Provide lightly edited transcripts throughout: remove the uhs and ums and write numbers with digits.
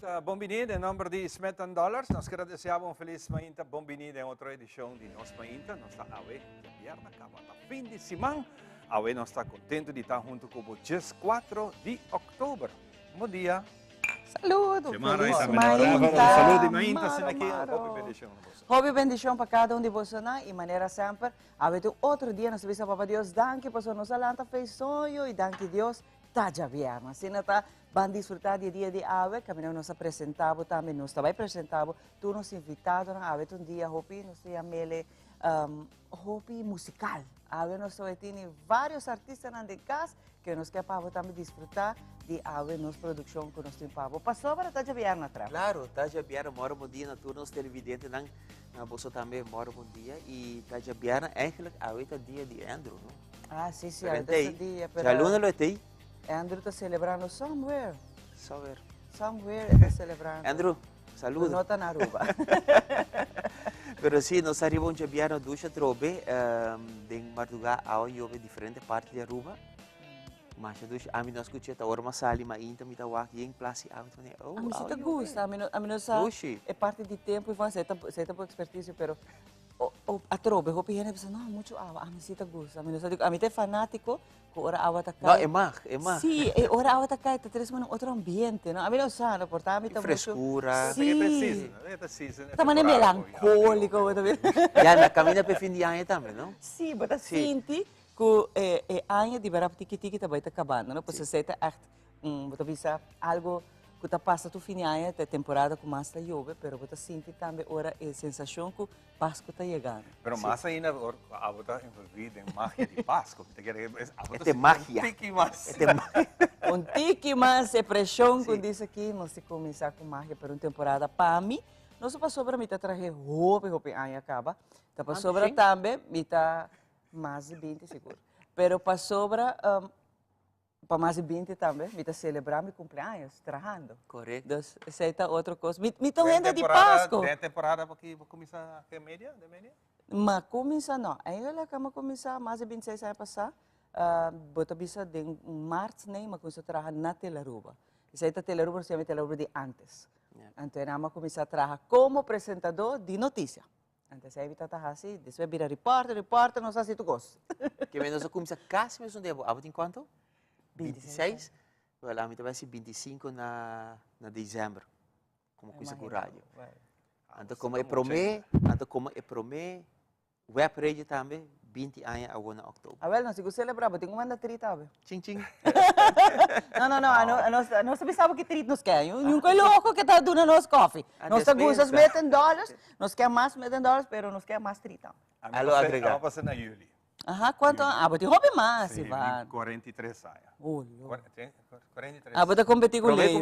Sa Bombinid, em nome de Smetan Dollars, nós agradecemos feliz mainta Bombinid em outra edição de Nos Mainta. Nós está awe, viernes, acaba a fim de semana. Awe, nós está contente de estar junto com vocês 4 de outubro. Bom dia. Saludo, Semana feliz aí, mainta. saúde mainta, sendo aqui, Hobby Bendição. Hobby bendição para cada um de vocês, e maneira sempre. Awe, outro dia, nós sabemos, Papa Deus, danke, por nos alanta, fez sonho, e danke Deus, tá já viernes. Assim, tá, van disfrutar do dia de Awe, que nós apresentamos também, nós também apresentamos, tu nos invitado na Awe, um dia, Hobby, nós chamamos hobby musical. Awe, nós temos vários artistas na casa, que nós queremos também desfrutar de Awe, nossa produção que nós temos. Passou para tá já viernes atrás. Claro, tá já viernes, mora bom dia na turno, os televidentes, na bolsa também mora bom dia, e tá já viernes, eigenlijk, Awe, tá dia de Andrew, não? Ah, sim, sim, é esse dia. Já luna lo tem? Andrew está celebrando somewhere. Somewhere está celebrando. Andrew, saludo. Não está na Aruba. Pero sim, nós arribamos já viernes ducha trobe, de madrugada ao jove diferente parte de Aruba. Mas a mim nós escutamos a hora mas sali mas ainda me dá o aqui em place a mim a mim se gusta, a mim não sabe é parte de tempo e você está por expertise, pero a trobe, eu penso não muito a mim se gusta, a mim é fanático com hora awa tá não é mais. Sim, hora awa tá cai, tá traz um outro ambiente, não? A mim não sabe, portanto a mim tá frescura. Sim. É tá mané melancólico, também. Já na caminha para fim de ano também, não? Sim, mas sinti que ano de verão tiki-tiki também está acabando, não? Porque você está echt, algo que está passando o fim de ano, a temporada com mais da chove, mas você sente também ora a sensação que Páscoa está chegando. Mas mais ainda, a você está envolvida em magia de Páscoa. É magia. Um tiki mais, é pressão, como diz aqui, nós começar com magia para uma temporada. Para mim, não só passou para mim, está trazer roupa, ano acaba. Está passou para também, me está mais de 20 seguro. Pero para sobra, para mais de 20 também, me está celebrar meu cumpleaños, trabalhando. Correto. Então, essa é outra coisa. Me estou ainda de Páscoa. Tem temporada porque vou começar a média, de média? Mas começa não. Ainda que começar mais de 26 anos passar, bota bisa de março nem, mas começa a trabalhar na Telaruba. Essa é a Telaruba, se chama Telaruba de antes. Então, eu comecei a trabalhar como apresentador de notícia. Antes aí está assim, depois vira repórter, não sei se tu gosta. Que menos eu comecei quase mesmo tempo. A em quanto? 26? Well, a mim vai ser 25 na dezembro, como coisa com rádio. Então como é promê, web radio também, 20 anos agora em outubro. Ah, well, não se você celebrar, tenho que mandar 30, sabe? Tchim, tchim. Não sabemos que 30 nos quer. Não é louco que está dando nos coffee. Nós gostamos de $10, nós quer mais $10, mas nós quer mais 30. Alô, agregar. Vamos passar na Yuli. Aham, quanto? Ah, mas tem roupa mais, sim, Ivan. 43 anos. Oh, 43. Ah, vou competir com o Leo.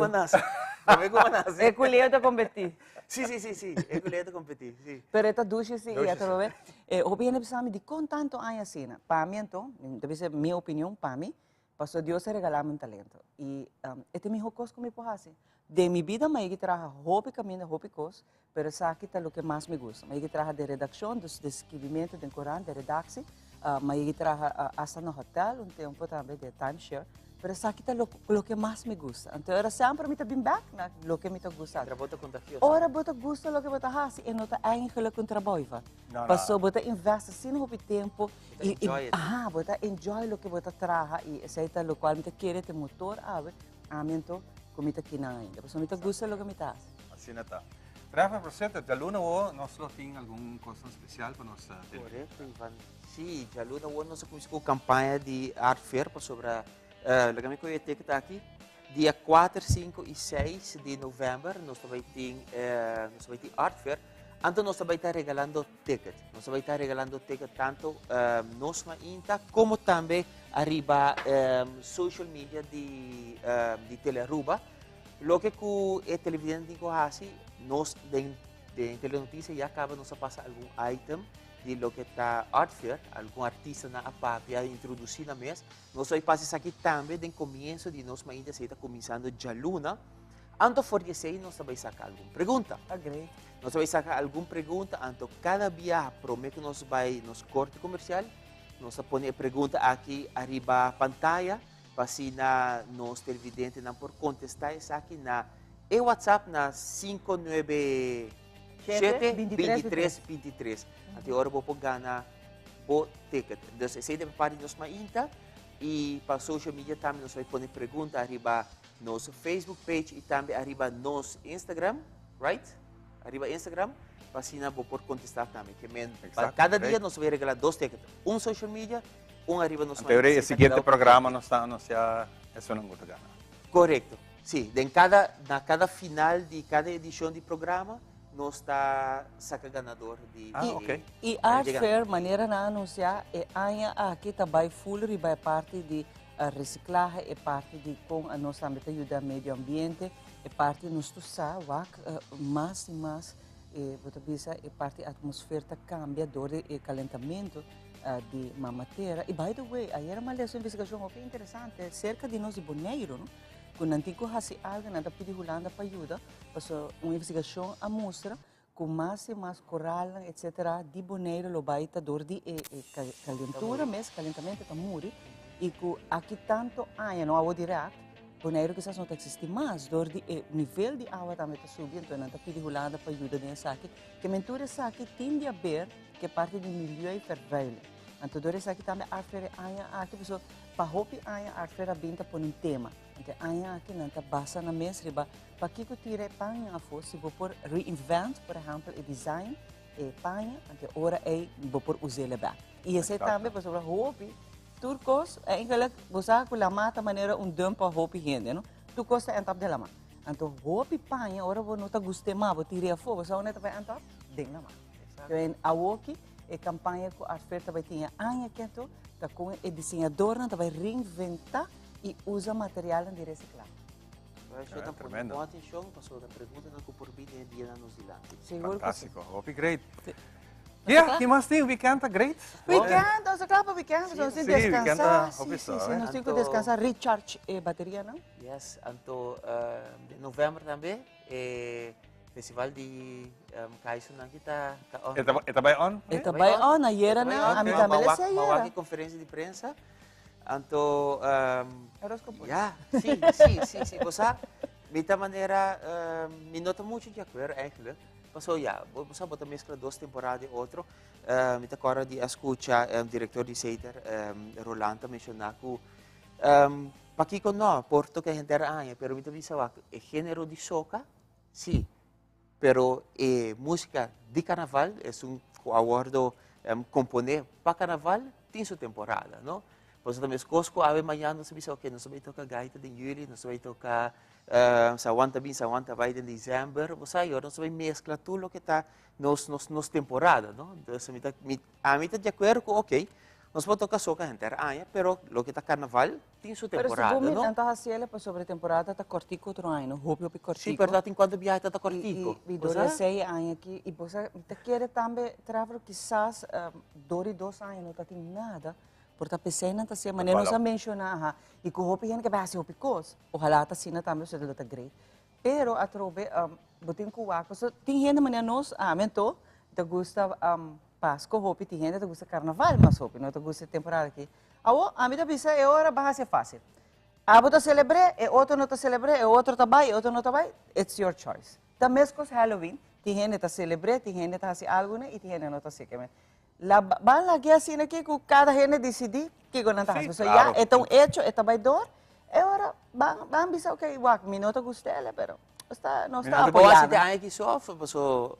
Promê como nasce. É com o Leo de competir. Sim. É com o Leo de competir, sim. Pero esta ducha, sim, e outra vez. Eu bem pensando de com tanto anos assim, para mim, então, deve ser minha opinião, para mim, passou Deus a regalar um talento. E este é meu coisa que me pode fazer. De minha vida, eu trabalho roupa, caminho, roupa e coisa, mas aqui está o que mais me gusta. Eu trabalho de redação, de escrevimento do Corão, de redação. Eu trabalho hasta no hotel, tempo também de timeshare. Mas aqui está o que mais me gusta. Então, era sempre me bem back na o que me gusta. Trabalho contagioso. Ora, você gosta do que você faz e não está eigenlijk um trabalho. Passou, você investe assim no tempo e você enjoy o que você trabalha e essa é o qual você quer ter motor a mim como está aqui ainda. Passou, me gusta do que me faz. Assim está. Rafa, por certo, de aluno nós temos alguma coisa especial para nós? Correto, Ivan. Sim, de aluno nós começamos com campanha de art fair sobre Lagami ko que está aqui. Dia 4, 5 e 6 de novembro, nós também temos Art Fair. Então, nós também estamos regalando ticket. Nós também estamos regalando ticket tanto nós na INTA, como também arriba social media de Teleruba. Lo que é televidente digo assim, nós de telenotícia já acaba nos passar algum item de lo que está Art Fair, algum artista na APAP a introduzir na mesa. Nós vamos passar aqui também do começo de nós ainda está começando já luna. Antes de fornecer, nós vamos sacar alguma pergunta. Great. Nós vamos sacar alguma pergunta, então cada viagem promete que nós vai nos corte comercial, nós vamos pôr a pergunta aqui arriba a pantalla, para assim nós televidentes não por contestar isso aqui na e WhatsApp na 597-2323. At ora po gana po ticket. Dus essa é parte dos mainta e para social media também nós vai pôr pergunta arriba nosso Facebook page e também arriba nosso Instagram, right? Arriba Instagram, para assim não por contestar também. Que cada dia nós vai regalar 2 tickets, social media, arriba nosso. Em teoria, o seguinte programa nós está anunciar isso não gosta gana. Correto. Sim, na cada final de cada edição de programa, nós está saca ganador de. Ok. E Art Fair, maneira na anunciar, é aqui também full riba parte de reciclagem, é parte de com a nossa meta ajuda ao meio ambiente, é parte de nós usar mais e mais, é parte da atmosfera cambia do calentamento de uma matéria. E by the way, aí era uma lição de investigação muito interessante, cerca de nós de Boneiro, não? Quando antigo hasi algo nada pedi hulanda para ajuda, passou uma investigação a mostra com mais e mais coral, etc. de Boneiro lo baita dor de calentura, mas calentamento está muri e que aqui tanto não há direto, Boneiro quizás não existe mais dor de nível de água também está subindo, então nada pedi hulanda para ajuda nessa aqui, que mentura essa aqui tende a ver que parte do meio fervilha. Então dor essa aqui também arfere aqui pessoa para hopi arfere binta por um tema. Então, aqui não está basta na mesa, para que eu tire panha a fosse, se vou por reinvent, por exemplo, o design, e panha, então, ora vou por usar back. E esse também, para sobre hobby, turcos, inclusive, você com a mata maneira dump para hobby gente, não? Turcos está em top de la mata. Então, hobby panha, ora vou não tá gostei mais, vou tirar a fogo, você não está em top, dentro da mata. Então, a Woki, a campanha que a oferta vai ter que está com o desenhador, vai reinventar e usa material de reciclagem. Tremendo. Boa atenção, passou da pergunta na Cupurbida e dia na Nuzilândia. Fantástico, hope great. Yeah, que mais tem? Weekend, great? Weekend, nós acabamos o weekend, nós temos que descansar. Sim, nós temos que descansar, recharge a bateria, não? Yes, então, de novembro também, festival de Kaiso na kita. Ita ba on? Ita ba on? Ayera na, ami também lesa ayera. Mawagi conferência de prensa. Então, ja, sim. Você, de maneira, me nota muito de acordo, eigenlijk. Passou, você bota mescla 2 temporadas e outro. Me tá agora de escutar o diretor de Seiter, Rolanda, mencionar que Paquico não, Porto que a gente era anha, pero me tá dizendo que o gênero de soca, sim, pero música de carnaval, é aguardo componer para carnaval, tem sua temporada, não? Pois também Cosco, amanhã nós sabemos que nós vamos tocar gaita em julho, nós vamos tocar Sawanta vai em dezembro, você aí nós vamos mesclar tudo o que está nos temporada, não? Então a mim está de acordo com ok, nós vamos tocar soca inteira, pero o que está carnaval tem sua temporada, não? Pero então assim ele sobre a temporada está cortico outro ano, hopi cortico. Sim, verdade, enquanto viaja está cortico. E dura 6 anos aqui e você quer também trabalhar quizás 2 anos não está tendo nada. Porque pensei na tasia maneira nós mencionar e com hopi gente que vai ser hopi cos ojalá tá sina também se tá great pero a trobe botin com waco so tem gente maneira nós mento te gusta Páscoa hopi tem gente te gusta carnaval mas hopi não te gusta temporada aqui a mim tá pensa é hora vai ser fácil bota celebrar e outro não tá celebrar e outro tá vai e outro não tá vai it's your choice tá mesmo com Halloween tem gente tá celebrar tem gente tá assim algo né e tem gente não tá assim que van lagi assim aqui que cada gente decide que gonna fazer. So já então hecho, está baidor. Agora van bisa okay, wak minuto gustele, pero não está apoiando. Você tem que sofre, passou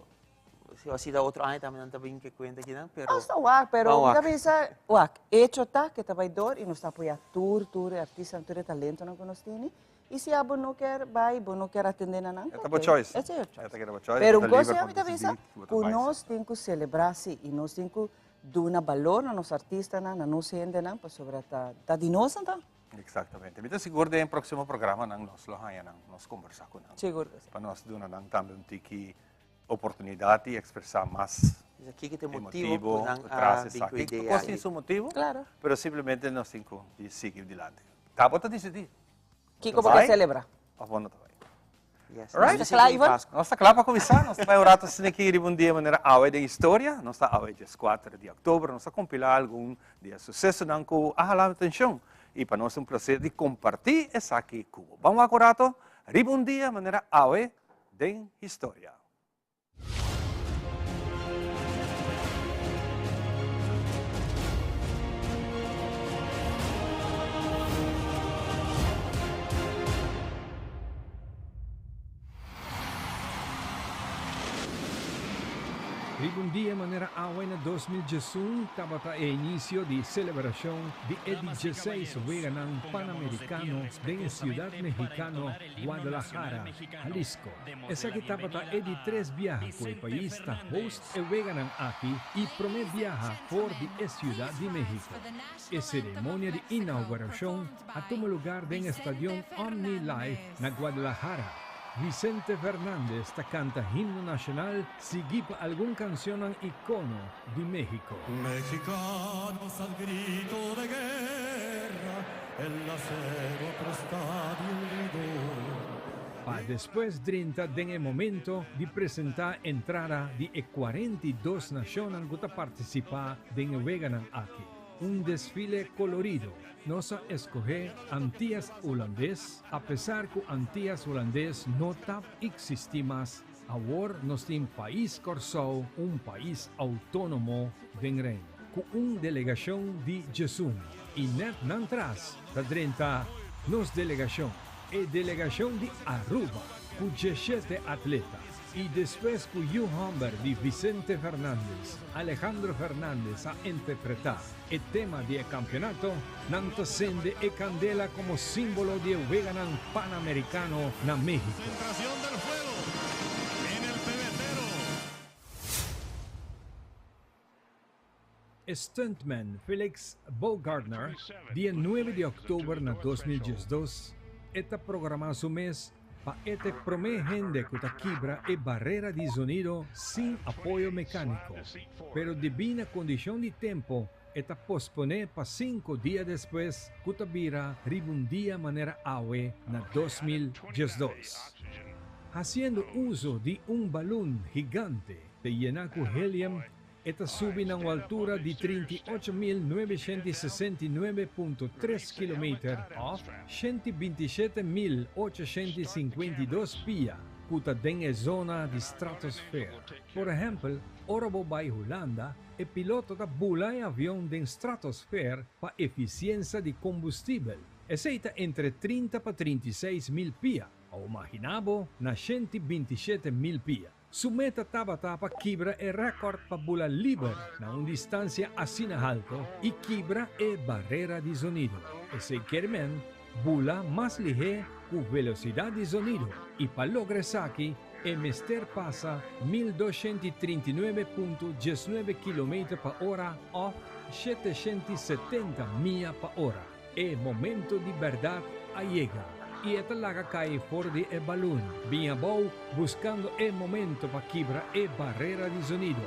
se você dá outro ano também não está bem que conta aqui não, pero está wak, pero já bisa wak hecho tá que está baidor e não está apoiando tour artista, tour talento não que nós temos. E se a bo não quer vai, bo não quer atender na não. É choice. É your choice. choice. Pero coisa a mim também que nós temos que celebrar se e nós temos que dar valor a nos artistas na nossa gente não, para sobre tá de nós então. Exatamente. Então seguro de próximo programa nang nós lohanha nang nós conversar com nang. Seguro. Para nós donar nang também tiki oportunidade de expressar mais. Aqui que tem motivo para aqui. Porque tem seu motivo. Claro. Pero simplesmente nós temos que seguir adiante. Tá bota decidir. Kiko porque celebra. Avon também. Yes. Alright? Nós está claro para começar. Nós vai orar assim aqui um dia maneira awe de história. Nós está awe dia 4 de outubro. Nós está compilar algum dia sucesso não com ahalam atenção. E para nós um prazer de compartilhar essa aqui com. Vamos agora Ribundia manera awe den historia. Ribundia manera awe na 2011 tabata e inicio di celebración de el 16 Weganang Panamericano de Ciudad Mexicano, Guadalajara, Jalisco. Esa que tabata e di 3 viaja por el país ta host e Weganang aquí y prome viaja por di Ciudad de México. E ceremonia de inauguración a tomar lugar en Estadio Omni Life na Guadalajara. Vicente Fernández ta canta himno nacional seguipa algún canción an icono de México. Mexicanos al grito de guerra, el acero prestadio rigor. Pa después 30 den el momento de presentar entrada de 42 naciones que participan en el Weganang aquí. Un desfile colorido. Nos escoge Antillas holandés, a pesar que Antillas holandés no existe más. Ahora nos tiene país Corsou, un país autónomo den reino, con una delegación de Jesús. Y net nantras, la 30, nos delegación, delegación de Aruba, con 17 atletas. Y después con Hugh Humber de Vicente Fernández, Alejandro Fernández a interpretar el tema del campeonato, Nantacende e Candela como símbolo de Weganang Panamericano na México. Concentración del fuego en el pebetero. Stuntman Felix Baumgartner, día 9 de octubre de 2012, está programado su mes para este prometen de Cutaquibra y barrera de sonido sin apoyo mecánico, pero debido a condición de tiempo, esta pospone para 5 días después, Cutabira ribundia manera awe na 2012. Haciendo uso de un balón gigante de llenaco helium, esta sube a una altura de 38.969.3 km of 127.852 pia, puta den zona de stratosfera. Por ejemplo, Orobo by Holanda, el piloto da bula avión de stratosfera para eficiencia de combustible. Aceita entre 30 para 36.000 pia, o imaginabo na 127.000 pia. Su meta tabata pa quibra e record pa bula liber na un distancia asina alto y quibra e barrera di sonido. E se quieren, bula más lige cu velocidad di sonido y pa logresaki e mester pasa 1239.19 km pa ora o 770 miglia pa ora. E momento di verdad llega. Y esta laga cae por de el balón, bien abou buscando el momento para quebrar e barrera de sonido.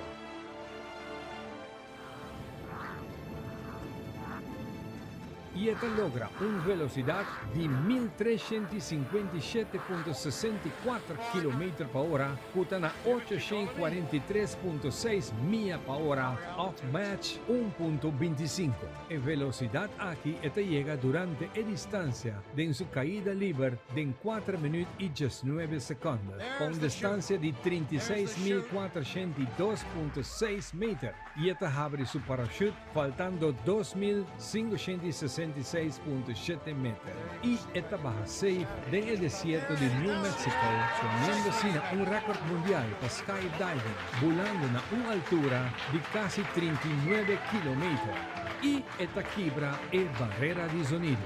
Y esta logra una velocidad de 1357.64 km por hora, cutana 843.6 millas por hora, off match 1.25. En velocidad aquí esta llega durante la distancia de su caída libre de 4 minutos y 19 segundos, con distancia de 36.402.6 metros. Y esta abre su parachute faltando 2.566.7 metros. Y esta baja safe en el desierto de New Mexico, poniendo un récord mundial para skydiving, volando a una altura de casi 39 kilómetros. Y esta quebra es barrera de sonido.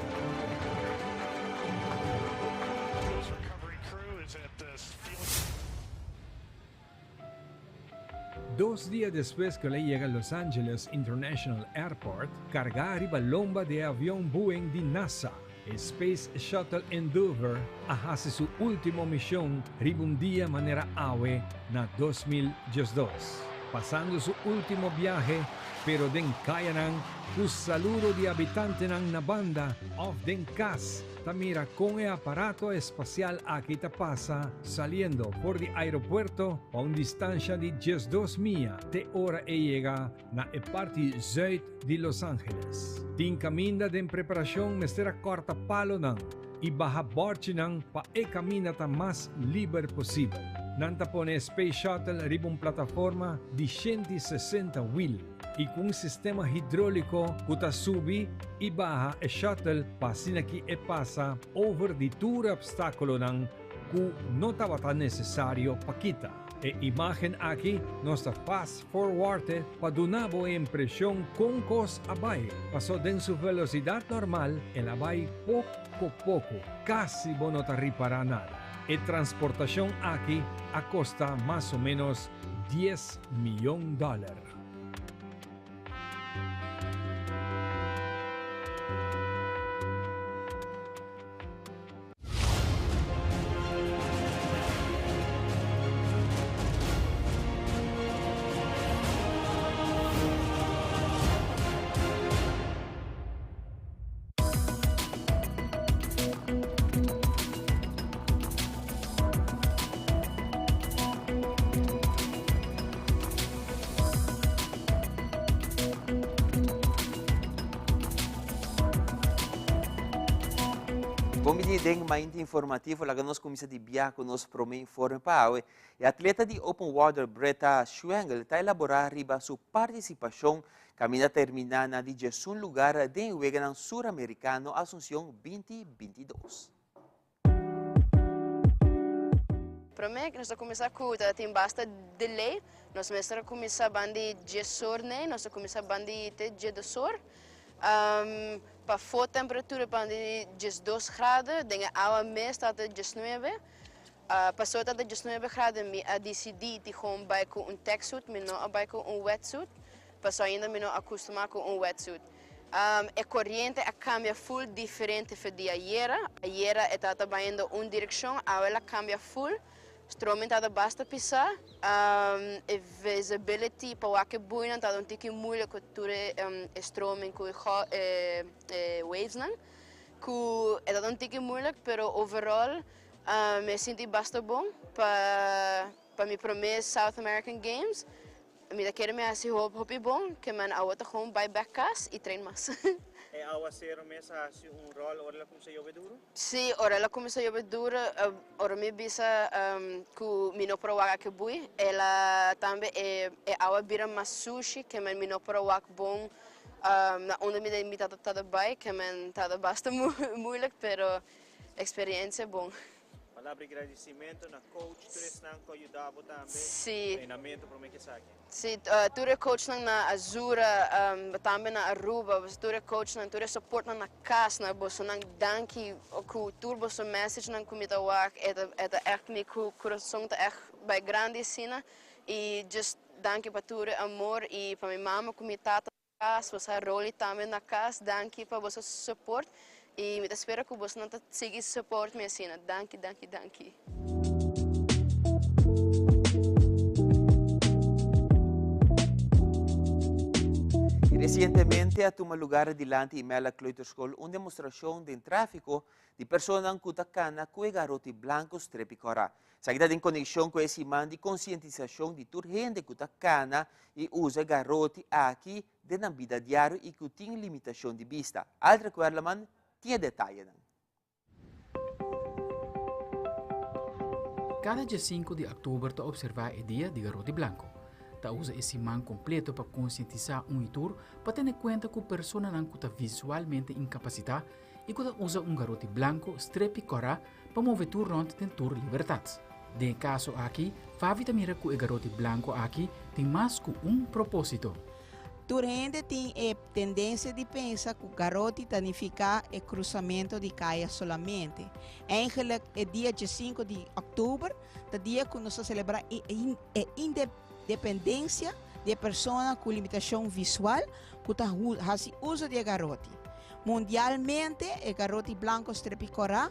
2 días después que le llega a Los Angeles International Airport, carga arriba lomba de avión Boeing de NASA. Space Shuttle Endeavour hace su última misión ribundia manera awe na 2012. Pasando su último viaje, pero den kayanan, un saludo de habitante na banda of den cas. Tamira con el aparato espacial aquí te pasa saliendo por el aeropuerto a una distancia de 12 millas de hora e llega na parte zuid de Los Ángeles. Tin caminda de preparación mestera corta palo nan. ibahaborchi ng paekaminata mas liber posible. Nantapone Space Shuttle ribong plataforma di 160 wheel. Ikung sistema hidroliko kutasubi ibaha e shuttle pasinaki e pasa over di tura obstakolo ng ku notawata necessario pakita. E imagen aki nostra fast forward padunabo e impresión con cos abay. Paso den su velocidad normal el abay poco, casi bonota ripara nada. E transportación aquí a costa más o menos $10 millones. Come deng mainti informativo, laga nos comissa di biaco nos prome informe paue, e atleta di Open Water Breta Schwengel ta elaborar riba su participação caminha terminana di Gesù lugar den Wegenan Sur-Americano Asunción 2022. Para mim, nós começamos com tem basta delay, nós começamos a bandi Gesor, nós começamos a bandi te Gesor. Para a temperatura para 2 graus, dengan água mês está 19. Passou a 19 graus, me a decidi de com vai com tech suit, me não vai com wetsuit. Passou ainda me não acostumar com wetsuit. A corrente a cambia full diferente do dia ayer. Ayer está trabalhando direção, agora cambia full. Stroming está basta pisar. Visibility para o que boina está um pouco moeilijk ture stroming com waves não. Que é um pouco moeilijk, pero overall me sinto bastante bom para me prometer South American Games. Me da quero me assim hobby bom que man a outra com vai backas e treino mais. É ao ser mesa assim rol ora como se joga duro? Sim, ora como se joga duro, ora me bisa que me não provar que bui, ela também é ao bira mais sushi que man me não provar bom. Na onde me dá me tá bem, que man tá bastante moeilijk, pero experiência bom. Palavra de agradecimento na coach, tu não que ajudava também. Sim. Treinamento para me que saque. Sim, tu é coach na Azura, também na Aruba, tu é coach na, tu é support na casa, na bolsa na danke, que tu bolsa message na comida wak, é echt me coração tá echt bem grande cena e just danke para tu amor e para minha mama comida casa, você role também na casa, danke para você support. E me espero que você não siga suporte minha cena. Danke. Recientemente, a tomar lugar adiante em Mela Kleuterschool uma demonstração de tráfico de pessoas cutacana com garotos blancos trepicora. Seguida em conexão com esse man de conscientização de toda gente cutacana e usa garotos aqui de na vida diária e que tem limitação de vista. Altra coisa, man, tinha detalhe. Cada dia 5 de outubro está observar o dia de garoto branco. Está usa esse man completo para conscientizar itur para ter em conta que a pessoa não está visualmente incapacitada e que usa garoto branco strepicora para mover tur rond tem tur liberdade. De caso aqui, Favi mira que o garoto branco aqui tem mais que propósito. Durante tem a tendência de pensar que o garoto significa o cruzamento de caia solamente. Eigenlijk, o dia 5 de outubro, é o dia que nós celebramos a independência de pessoas com limitação visual que fazem uso de garoto. Mundialmente, o garoto branco strepicora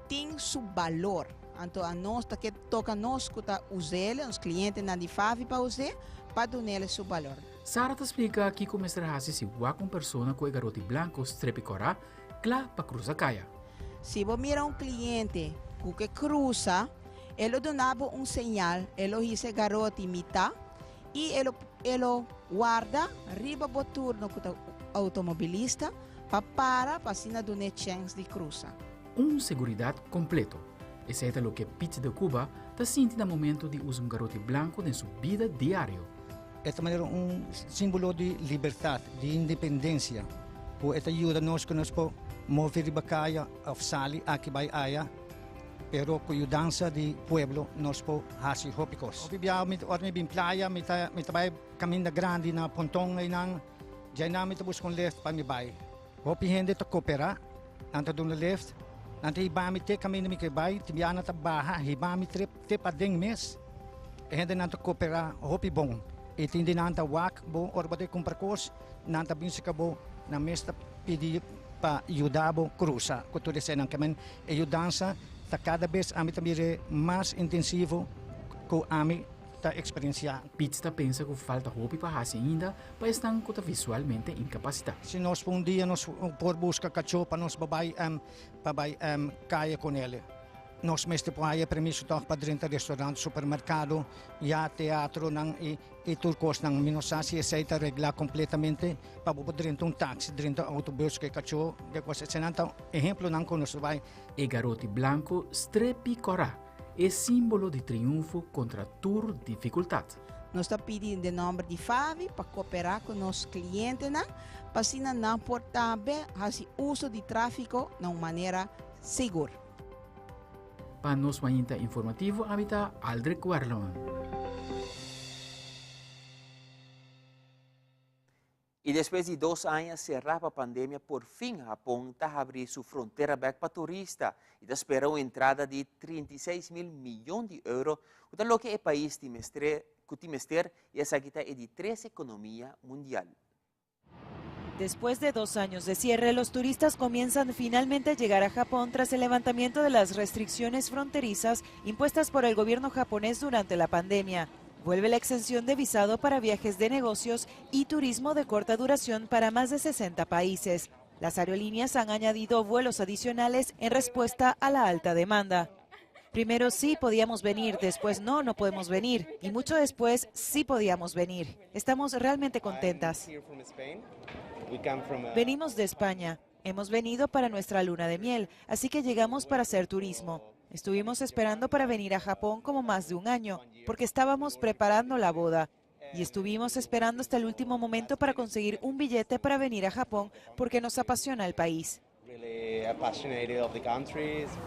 tem seu valor. Então, a nós que toca nós que usamos, os clientes não de Favi para usar, para dar seu valor. Sara te explica que começará a se igual com pessoa com o garoto branco strepicora, claro para cruzar a caia. Se você mira cliente que cruza, ele donava sinal, ele diz garoto imita e ele guarda riba do turno com o automobilista para assim dar chance de cruzar. seguridad completo. Ese es lo que Pizza de Cuba está sintiendo en el momento de usar un garrote blanco en su vida diario. Esta manera símbolo de libertad, de independencia. Esta ayuda nos que nos po mover bacaya of sali aqui by aya, pero com ayudança de pueblo nos po hasi hopicos. Bibia mit orme bin playa mit bay caminho grande na pontong ay nang jay na mit bus con left pa mi bay. Hopi hende to coopera, nanta dun left, nanta iba mi te caminho mi ke bay, tibiana ta baha, iba mi trip pa ding mes. Hende nanta coopera hopi bom. Itindi nanta wak bo orbate com percurso, nanta bin se cabo na mesta pedi pa ayudabo cruza. Kuto desen ang kamen ayudança ta cada vez ami tambire mais intensivo ko ami ta experiencia. Pizza pensa que falta hopi para hacer ainda para estar visualmente incapacitado. Se nós um dia nos por busca cacho para nos babay kaya com ele. Nós mesmo pode permisso para dentro restaurante, supermercado, e teatro e turcos nang minosasi aceita regla completamente para poder dentro táxi, dentro autobus que cacho, de coisa senanta exemplo nang konos vai. E garoto blanco strepicorá é símbolo de triunfo contra tour dificuldade. Nós estamos pedindo de nome de Fabi para cooperar com nossos clientes, para assim não portável, fazer uso de tráfego de uma maneira segura. Para nos mainta informativo, habita Aldrich Warloman. E depois de 2 anos cerrar a pandemia, por fim, Japão está abrindo sua fronteira aberta para turistas e está esperando uma entrada de 36 mil milhões de euros, o que é o país que timester e essa aqui é de 3 economia mundial. Después de 2 años de cierre, los turistas comienzan finalmente a llegar a Japón tras el levantamiento de las restricciones fronterizas impuestas por el gobierno japonés durante la pandemia. Vuelve la exención de visado para viajes de negocios y turismo de corta duración para más de 60 países. Las aerolíneas han añadido vuelos adicionales en respuesta a la alta demanda. Primero sí podíamos venir, después no podemos venir y mucho después sí podíamos venir. Estamos realmente contentas. Venimos de España. Hemos venido para nuestra luna de miel, así que llegamos para hacer turismo. Estuvimos esperando para venir a Japón como más de 1 año, porque estábamos preparando la boda. Y estuvimos esperando hasta el último momento para conseguir un billete para venir a Japón, porque nos apasiona el país.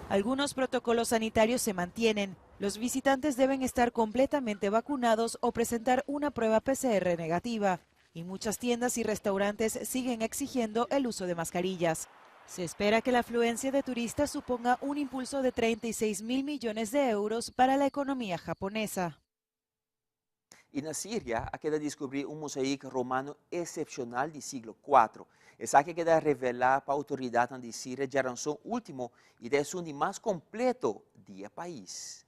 Algunos protocolos sanitarios se mantienen. Los visitantes deben estar completamente vacunados o presentar una prueba PCR negativa. Y muchas tiendas y restaurantes siguen exigiendo el uso de mascarillas. Se espera que la afluencia de turistas suponga un impulso de 36 mil millones de euros para la economía japonesa. E na Síria, queda descobrir um mosaico romano excepcional do século IV. Essa que queda revelar para a autoridade da Síria a geração última e é o mais completo do país.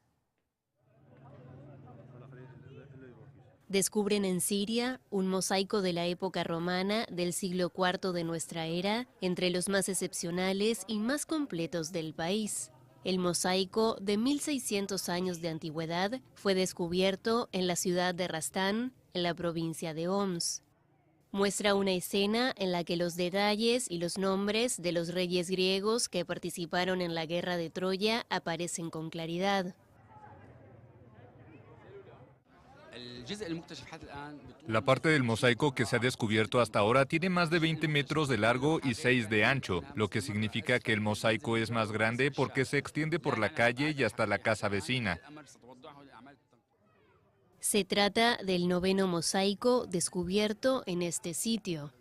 Descubren en Siria un mosaico de la época romana del siglo IV de nuestra era, entre los más excepcionales y más completos del país. El mosaico, de 1600 años de antigüedad, fue descubierto en la ciudad de Rastán, en la provincia de Homs. Muestra una escena en la que los detalles y los nombres de los reyes griegos que participaron en la guerra de Troya aparecen con claridad. La parte del mosaico que se ha descubierto hasta ahora tiene más de 20 metros de largo y 6 de ancho, lo que significa que el mosaico es más grande porque se extiende por la calle y hasta la casa vecina. Se trata del 9º mosaico descubierto en este sitio.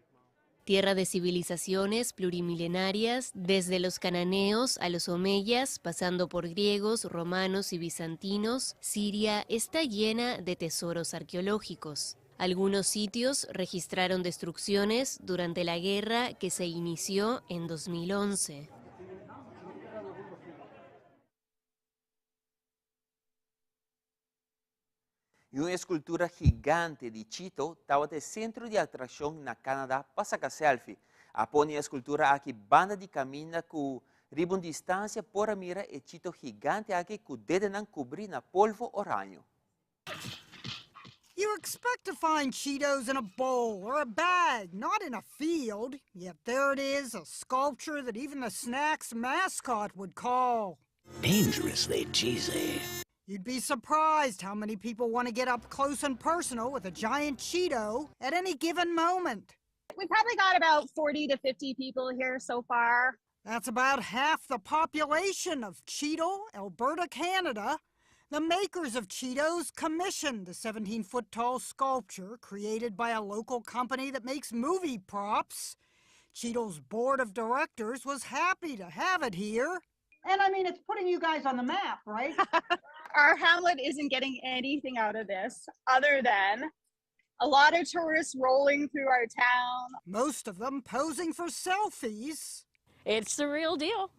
Tierra de civilizaciones plurimilenarias, desde los cananeos a los omeyas, pasando por griegos, romanos y bizantinos, Siria está llena de tesoros arqueológicos. Algunos sitios registraron destrucciones durante la guerra que se inició en 2011. E uma escultura gigante de Chito estava no centro de atração na Canadá para sacar selfie. Apone a escultura aqui banda de caminho com ribon distância por a mira e Chito gigante aqui com o dedo não cobrir na polvo oranho. You expect to find Cheetos in a bowl or a bag, not in a field. Yet there it is, a sculpture that even the snack's mascot would call dangerously cheesy. You'd be surprised how many people want to get up close and personal with a giant Cheeto at any given moment. We probably got about 40 to 50 people here so far. That's about half the population of Cheeto, Alberta, Canada. The makers of Cheetos commissioned the 17-foot-tall sculpture created by a local company that makes movie props. Cheeto's board of directors was happy to have it here. And I mean, it's putting you guys on the map, right? Our hamlet isn't getting anything out of this other than a lot of tourists rolling through our town. Most of them posing for selfies. It's the real deal.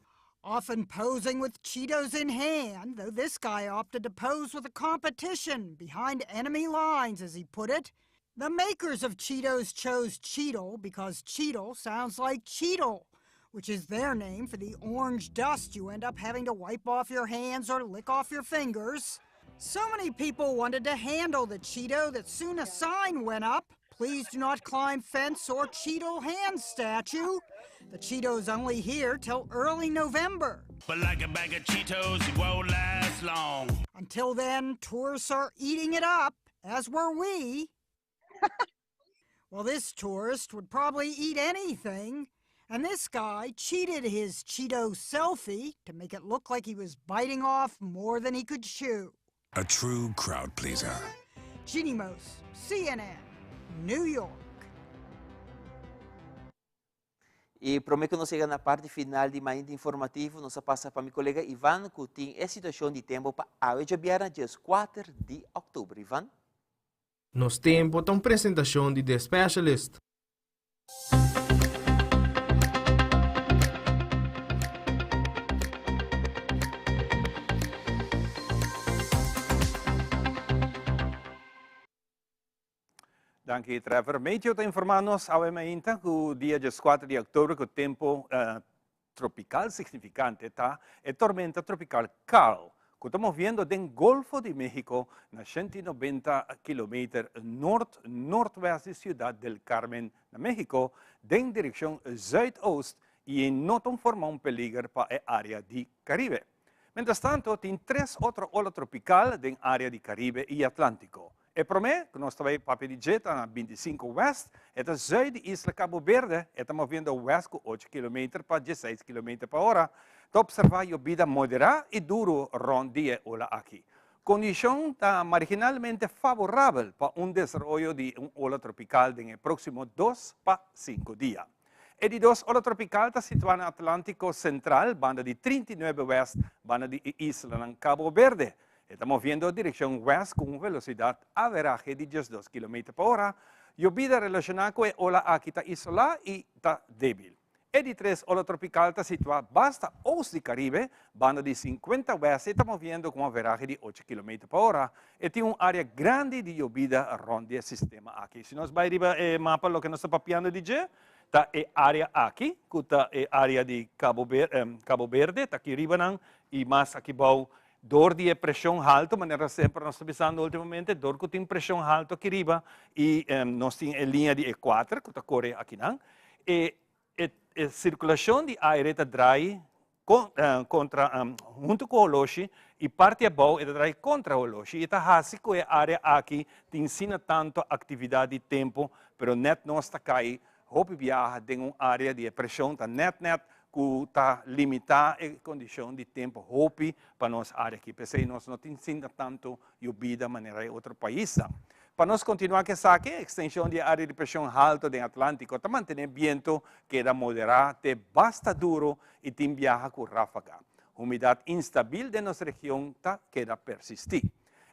Often posing with Cheetos in hand, though this guy opted to pose with a competition behind enemy lines, as he put it. The makers of Cheetos chose Cheeto because Cheeto sounds like Cheetle, which is their name for the orange dust you end up having to wipe off your hands or lick off your fingers. So many people wanted to handle the Cheeto that soon a sign went up, "Please do not climb fence or Cheeto hand statue." The Cheeto's only here till early November. But like a bag of Cheetos, it won't last long. Until then, tourists are eating it up, as were we. Well, this tourist would probably eat anything, and this guy cheated his Cheeto selfie to make it look like he was biting off more than he could chew. A true crowd pleaser. Ginny Mos, CNN, New York. E prometo que nós chegamos na parte final de mais informativo, nós passa para meu colega Ivan, que tem a situação de tempo para a Jabiara, dia 4 de outubro. Ivan? Nos tempo tem apresentação de The Specialist. Danke, Trevor. Medio te informarnos ainda que o dia 4 de outubro, que o tempo tropical significante tá, é tormenta tropical Carl, que estamos vendo do Golfo de México, na 190 km norte-noroeste da Ciudad del Carmen, na México, em direção zuidoost e não forma peligro para a área de Caribe. Mientras tanto, tem 3 outras olas tropicais na área de Caribe e Atlântico. E para mim, que nós estamos para pedir na 25 West, é a zuid de Isla Cabo Verde, estamos vendo west com 8 km para 16 km por hora. Para observar a vida moderada e duro rondia ola aqui. Condição está marginalmente favorável para desenvolvimento de ola tropical nos próximos 2 para 5 dias. E de 2 ola tropical está situada no Atlântico Central, banda de 39 West, banda de Isla Cabo Verde. Estamos vendo a direção west com velocidade average de 12 km por hora. E a vida relacionada com a ola aqui está isolada e está débil. E de 3 ola tropical está situada basta oeste do Caribe, banda de 50 west, e estamos vendo com average de 8 km por hora. E tem uma área grande de vida ronda o sistema aqui. Se nós vamos ver o mapa, o que nós estamos papiando de hoje, está a área aqui, que está a área de Cabo Verde, está aqui riba e mais aqui abaixo. Dor de pressão alta, maneira sempre nós estamos pensando ultimamente, dor que tem pressão alta aqui riba e nós temos a linha de equador que está correndo aqui não e a circulação de ar está drai junto com o loche e parte abaixo está drai contra o loche e está assim que a área aqui tem ensina tanto atividade de tempo, pero net não está cai, houve viaja em uma área de pressão está net que está limitada a condição de tempo hopi para nossa área aqui. Porque nós não temos tanto vida de maneira em outro país. Para nós continuar que saque, a extensão de área de pressão alta do Atlântico está mantendo vento que é moderado, basta duro e tem viaja com ráfaga. Umidade instável de nossa região queda persistir.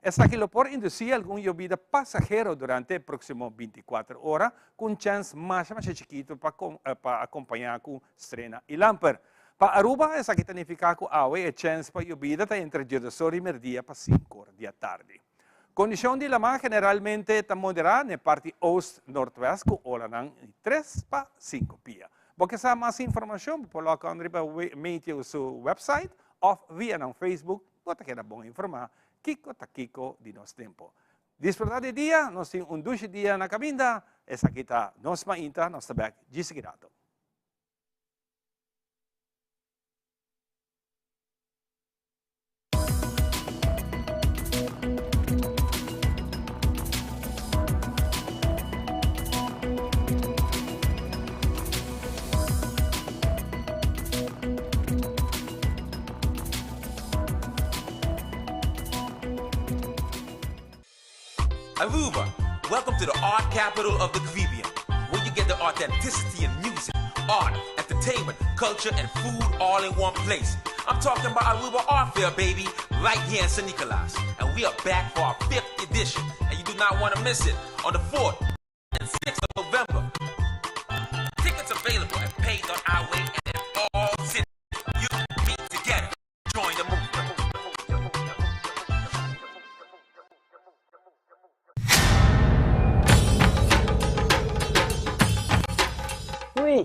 Essa aqui pode induzir alguma lluvia passageira durante as próximas 24 horas, com chance mais chiquito para acompanhar com estrena e lamper. Para Aruba, essa aqui significa que a chance para lluvia está entre 18 e meio-dia para 5 horas da tarde. Condição de lama generalmente está moderada na parte oeste-nordeste, com ola de 3 para 5 pies. Porque se mais informação, pode colocar no seu website ou via no Facebook, pode quedar bom informar. Kiko Takiko de nosso tempo. Disfrutar de dia, nós temos 12 dias na caminda, essa aqui está nós mainta, nós também gisigirato. Aruba, welcome to the art capital of the Caribbean, where you get the authenticity in music, art, entertainment, culture, and food all in one place. I'm talking about Aruba Art Fair, baby, right here in San Nicolas. And we are back for our 5th edition, and you do not want to miss it on the 4th and 6th of November. Tickets available at pay.iway and in all cities. You meet together. Join the movement. Uy.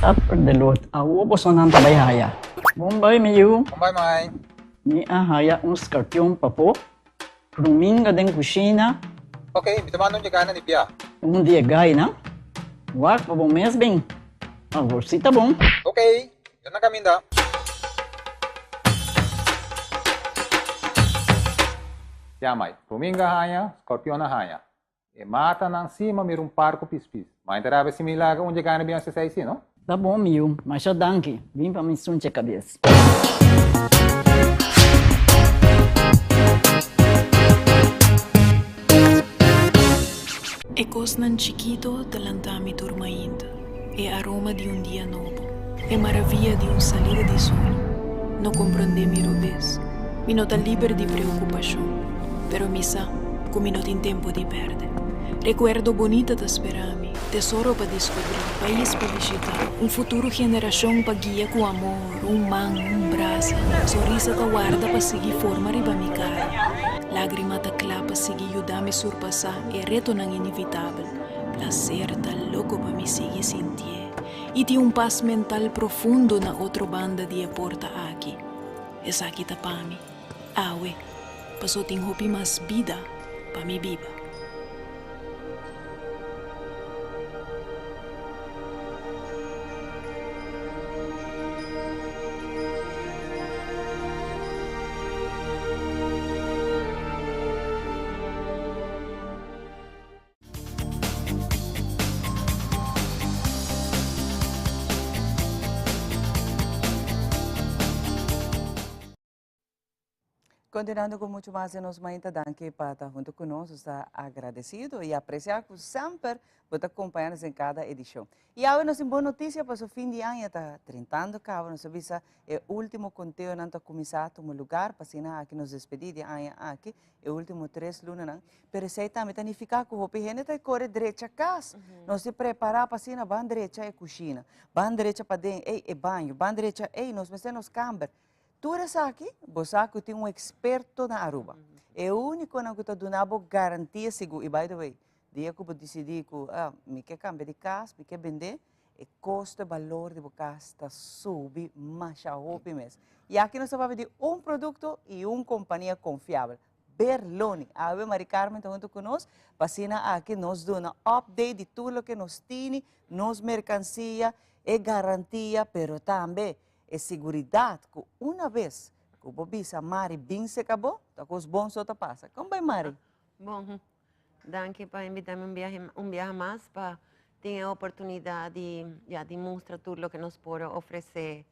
Sapper de lot, awo po sonan tabayhaya. Bombay mayu. Bombay mai. Ni ahaya scorpion papo. Ruminga den kusina. Okay, bitamanong niya gana ni Pia. Dia gay na. Wak pa bong mes bing. Agor sita bong. Okay, yan na kami da. Yamay, Ruminga haya, Scorpion haya. E mata nang cima mir parco pispis. Mas interava similar onde gana bem essa saída, não? Tá bom, miu, mas já danke. Vim pra me sunche cabeça. Ecos nan chiquito delantami turmaindo. E aroma de un dia novo. E maravilla de un salida de sol. No comprende mi rubes. Mi nota liber di preoccupazione. Pero misa, come not in tempo di perde. Recuerdo bonita da sperami, tesoro pa descobrir, país pa visitar, un futuro generación pa guia com amor, un man, un brasa, sorrisa ta guarda pa seguir forma riba mi cara, lágrima ta clapa seguir ayudar-me surpassar, e reto nang inevitável, placer ta louco pa me seguir sentir, e ti un paz mental profundo na outro banda de porta aqui, esa aqui ta pa mi, awe, passou tem hopi mas vida pa mi biba. Continuando com muito mais, nós ainda danke para estar junto conosco, está agradecido e apreciar que sempre você acompanha em cada edição. E agora nós temos boa notícia para o fim de ano, está 30 cabo, nós visa o último conteúdo não está começado no lugar, para assinar aqui nos despedir de ano aqui, o último 3 lunas não. Mas aí também tem que ficar com o gente está corre direita a casa, nós se preparar para assinar ban direita é cozinha, ban direita para dentro é banho, ban direita é nós metemos câmera. Tu eres aqui, você tem experto na Aruba. É o único que está dando garantia segura. E, by the way, dia que eu decidi que me quer cambiar de casa, me quer vender, o custo e valor de casa está subindo mais a roupa mesmo. E aqui nós vamos ver produto e uma companhia confiável. Berloni. A Mari Carmen está junto conosco, para aqui nós damos um update de tudo que nós temos, nos mercancia, é garantia, mas também é segurança que uma vez que o Bobisa Mari bem se acabou, tá com os bons outros passa. Como vai, Mari? Bom, danke para invitar-me um viaje mais para ter a oportunidade de mostrar tudo o que nos pode oferecer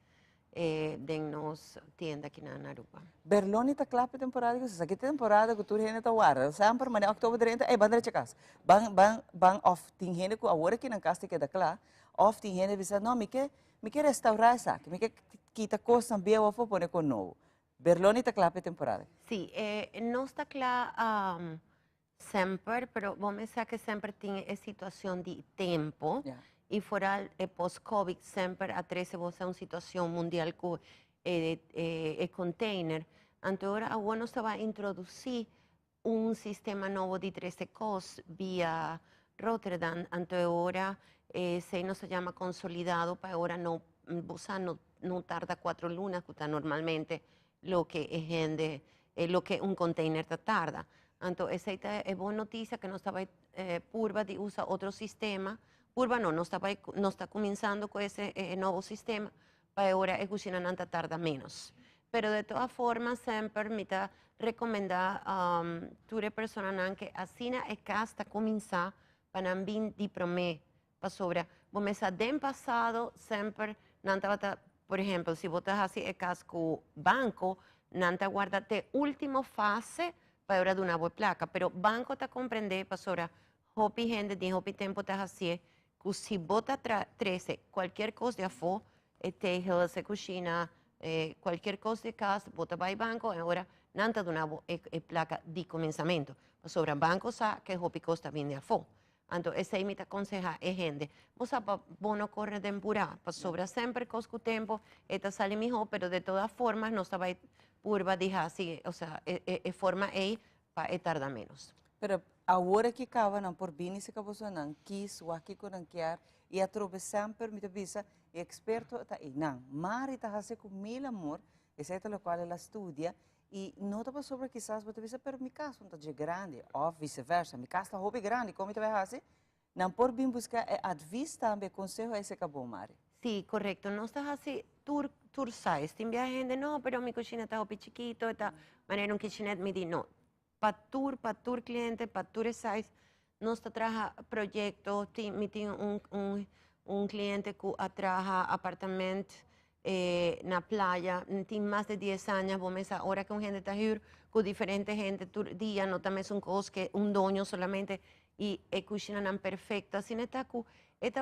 em nossa tienda aqui na Aruba. Berloni está claro para temporada, que aqui temporada que tu gente está guarda, sempre mas outubro 30 é bandera de casa. Bang off tem gente que agora aqui na casa que dá claro, off tem gente que diz não, me quer restaurar isso aqui, me quer quitar coisas bem ou for pôr com novo. Berloni está claro para temporada. Sim, não está claro sempre, mas vamos dizer que sempre tem a situação de tempo. Yeah. E fora pós-Covid, sempre a 13 você uma situação mundial com container. Então, agora nós vamos introduzir sistema novo de 13 cos via Rotterdam. Então, agora se nos chama consolidado para agora não bosa no tarda 4 lunas, que está normalmente lo que es gente, lo que un container tarda. Entonces, esta es buena noticia que no estaba Purva de usa otro sistema. Purva no está comenzando con ese nuevo sistema, para ahora es cocina nanta tarda menos. Pero de todas formas, siempre me recomendar ture persona que así es que hasta comenzar para ambin di promé para sobra. Vos sa den pasado siempre nanta por ejemplo, si votas así el casco banco, nanta guardate última fase para ahora de una buena placa, pero banco te comprende para sobra hopi gente de hopi tempo te así que si vota 13 cualquier cosa de afo, tejo, se cocina, cualquier cosa de casa, vota para el banco, ahora nanta de una placa de comenzamiento. Sobre banco sa que hopi costa bien de afo. Entonces, esa imita aconseja es gente. Vos sabés, bono corre temporada, para sobre siempre cosco tiempo, esta sale mejor, pero de todas formas no estaba purva, dije así, o sea, forma ahí para tardar menos. Pero ahora que acaba não por bem se acabou não quis o aqui com ranquear e a trobe sempre me avisa experto tá aí não mari tá hace com mil amor exceto lo qual ela estudia e nota para sobre quizás você avisa pero mi caso não tá de grande ou vice-versa mi caso tá hobby grande como te vai fazer não por bem buscar advice também conselho esse acabou mari. Sí, correcto. No estás así tour size. Te envía gente, no, pero mi cocina está hobby chiquito, esta manera un kitchenette me di no. Para tour cliente, para tour size, nos trabaja proyectos, me tiene un cliente que trabaja apartamento na playa, tiene más de 10 años, vos ves ahora que un gente está hier, con diferente gente, tu día, no también es un cos que un dueño solamente, y cocina tan perfecta, sin esta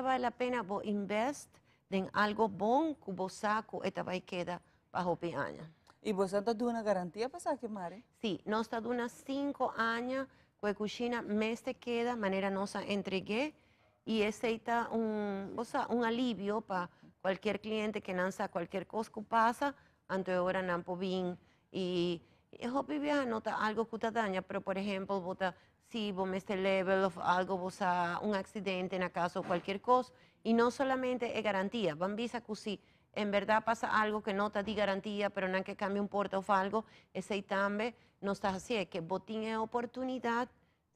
vale la pena, vos invest en algo bon, que vos saco, esta va a quedar bajo años. ¿Y vos está dando una garantía para sacar, Mari? Sí, nos está dando 5 años, que cocina mes te queda, manera nos entregué, y ese está un alivio para cualquier cliente que lanza cualquier cosa que pasa, antes ahora no puedo bien, y hopi viaja nota algo que te daña, pero por ejemplo, si vos me este level of algo, vos un accidente en la casa o cualquier cosa, y no solamente es garantía, van visa que si en verdad pasa algo que no te di garantía, pero no es que cambie un puerto o algo, ese también no está así, es que vos tienes oportunidad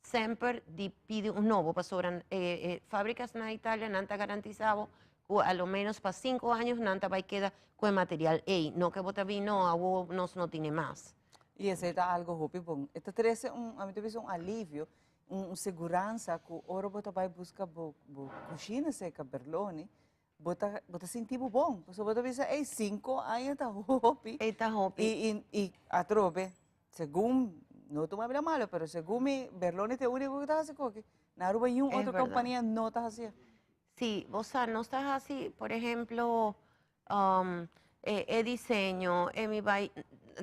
siempre de pedir un nuevo, para sobre fábricas en Italia no está garantizado, a lo menos para 5 años no va a quedar con material ahí, no que vos te vino, a vos no tiene más. E esse é algo hopi bom. Este traz a mim talvez alívio, segurança que ora você vai buscar cozinha seca berlone, você sentir bom. Você vai dizer, 5 anos tá hopi. Está hopi. E a trobe, segundo não tô mais malo, pero segundo berlone te único que tá assim coque. Na Aruba e outra companhia não está assim. Sí, vos no estás así, por ejemplo, el diseño,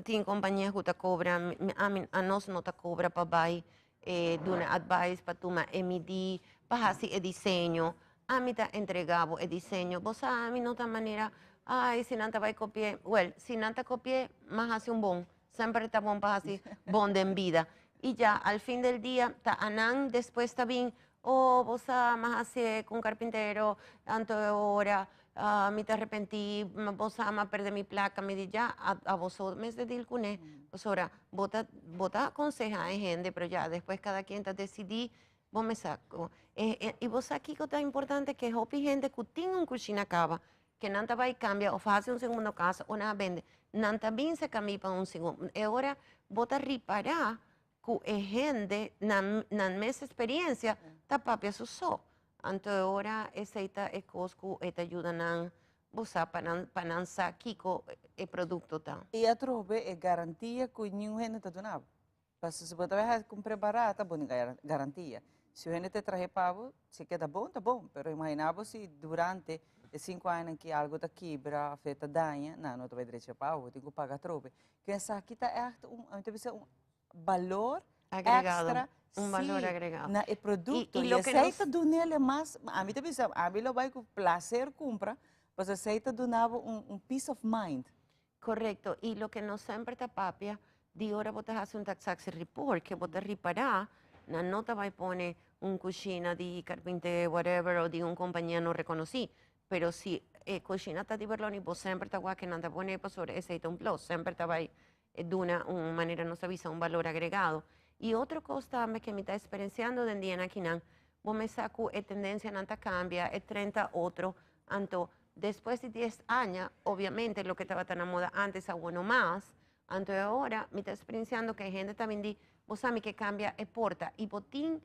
tiene compañías que te cobran, a nos no te cobra para buy, de una advice para tu MD, para así el diseño, a mí te entregaba el diseño, vos a mí no de manera, ay, si no te va a copiar, well, si no te copié, más hace un bon, siempre está bon para así, bon de en vida, y ya al fin del día, ta anan después está bien, vos más así con carpintero, tanto de hora, me te arrepentí, vos más perdí mi placa, me di ya, a vosotros me dedí el cuné, pues ahora, vota aconseja a gente, pero ya después cada quien te decidí, vos me saco. Y vos aquí que está importante que hopi gente que tiene un cocina cava, que nanta va y cambia, o hace un segundo caso, o nada vende, nanta bien se cambia para un segundo. Y ahora, vota reparar, que gente, nan mes experiencia, ta papia su so. Anto ahora esta cosco esta ayudan a usar para lanzar kiko el producto ta. E a trobe é garantia que nenhum gente te donava. Mas se você vai comprar barata, bom garantia. Se o gente te traje pavo, se queda bom, tá bom. Pero imaginava se durante 5 anos que algo te quebra, afeta danha, não vai direito a pavo, tem que pagar trobe. Que essa aqui tá um valor agregado, extra, valor agregado. Na produto. Y lo que aceita do nele mais, a mim também a mim lo vai com prazer compra, mas aceita do nabo peace of mind. Correcto. Y lo que no siempre te papia, de ahora vos te haces un tax report, que vos te reparar, la nota va a poner un cocina de carpintero, whatever, o de una compañía no reconocí. Pero si cucina está di Berloni, vos sempre está que nada pone para sobre ese un plus, sempre está ahí de una manera no se avisa un valor agregado. Y otra cosa que me está experienciando de día aquí, vos me saco tendencia nanta cambia, 30 otro, anto después de 10 años, obviamente lo que estaba tan a moda antes a bueno más, anto ahora me está experienciando que hay gente también di, vos sabes que cambia e porta, y botín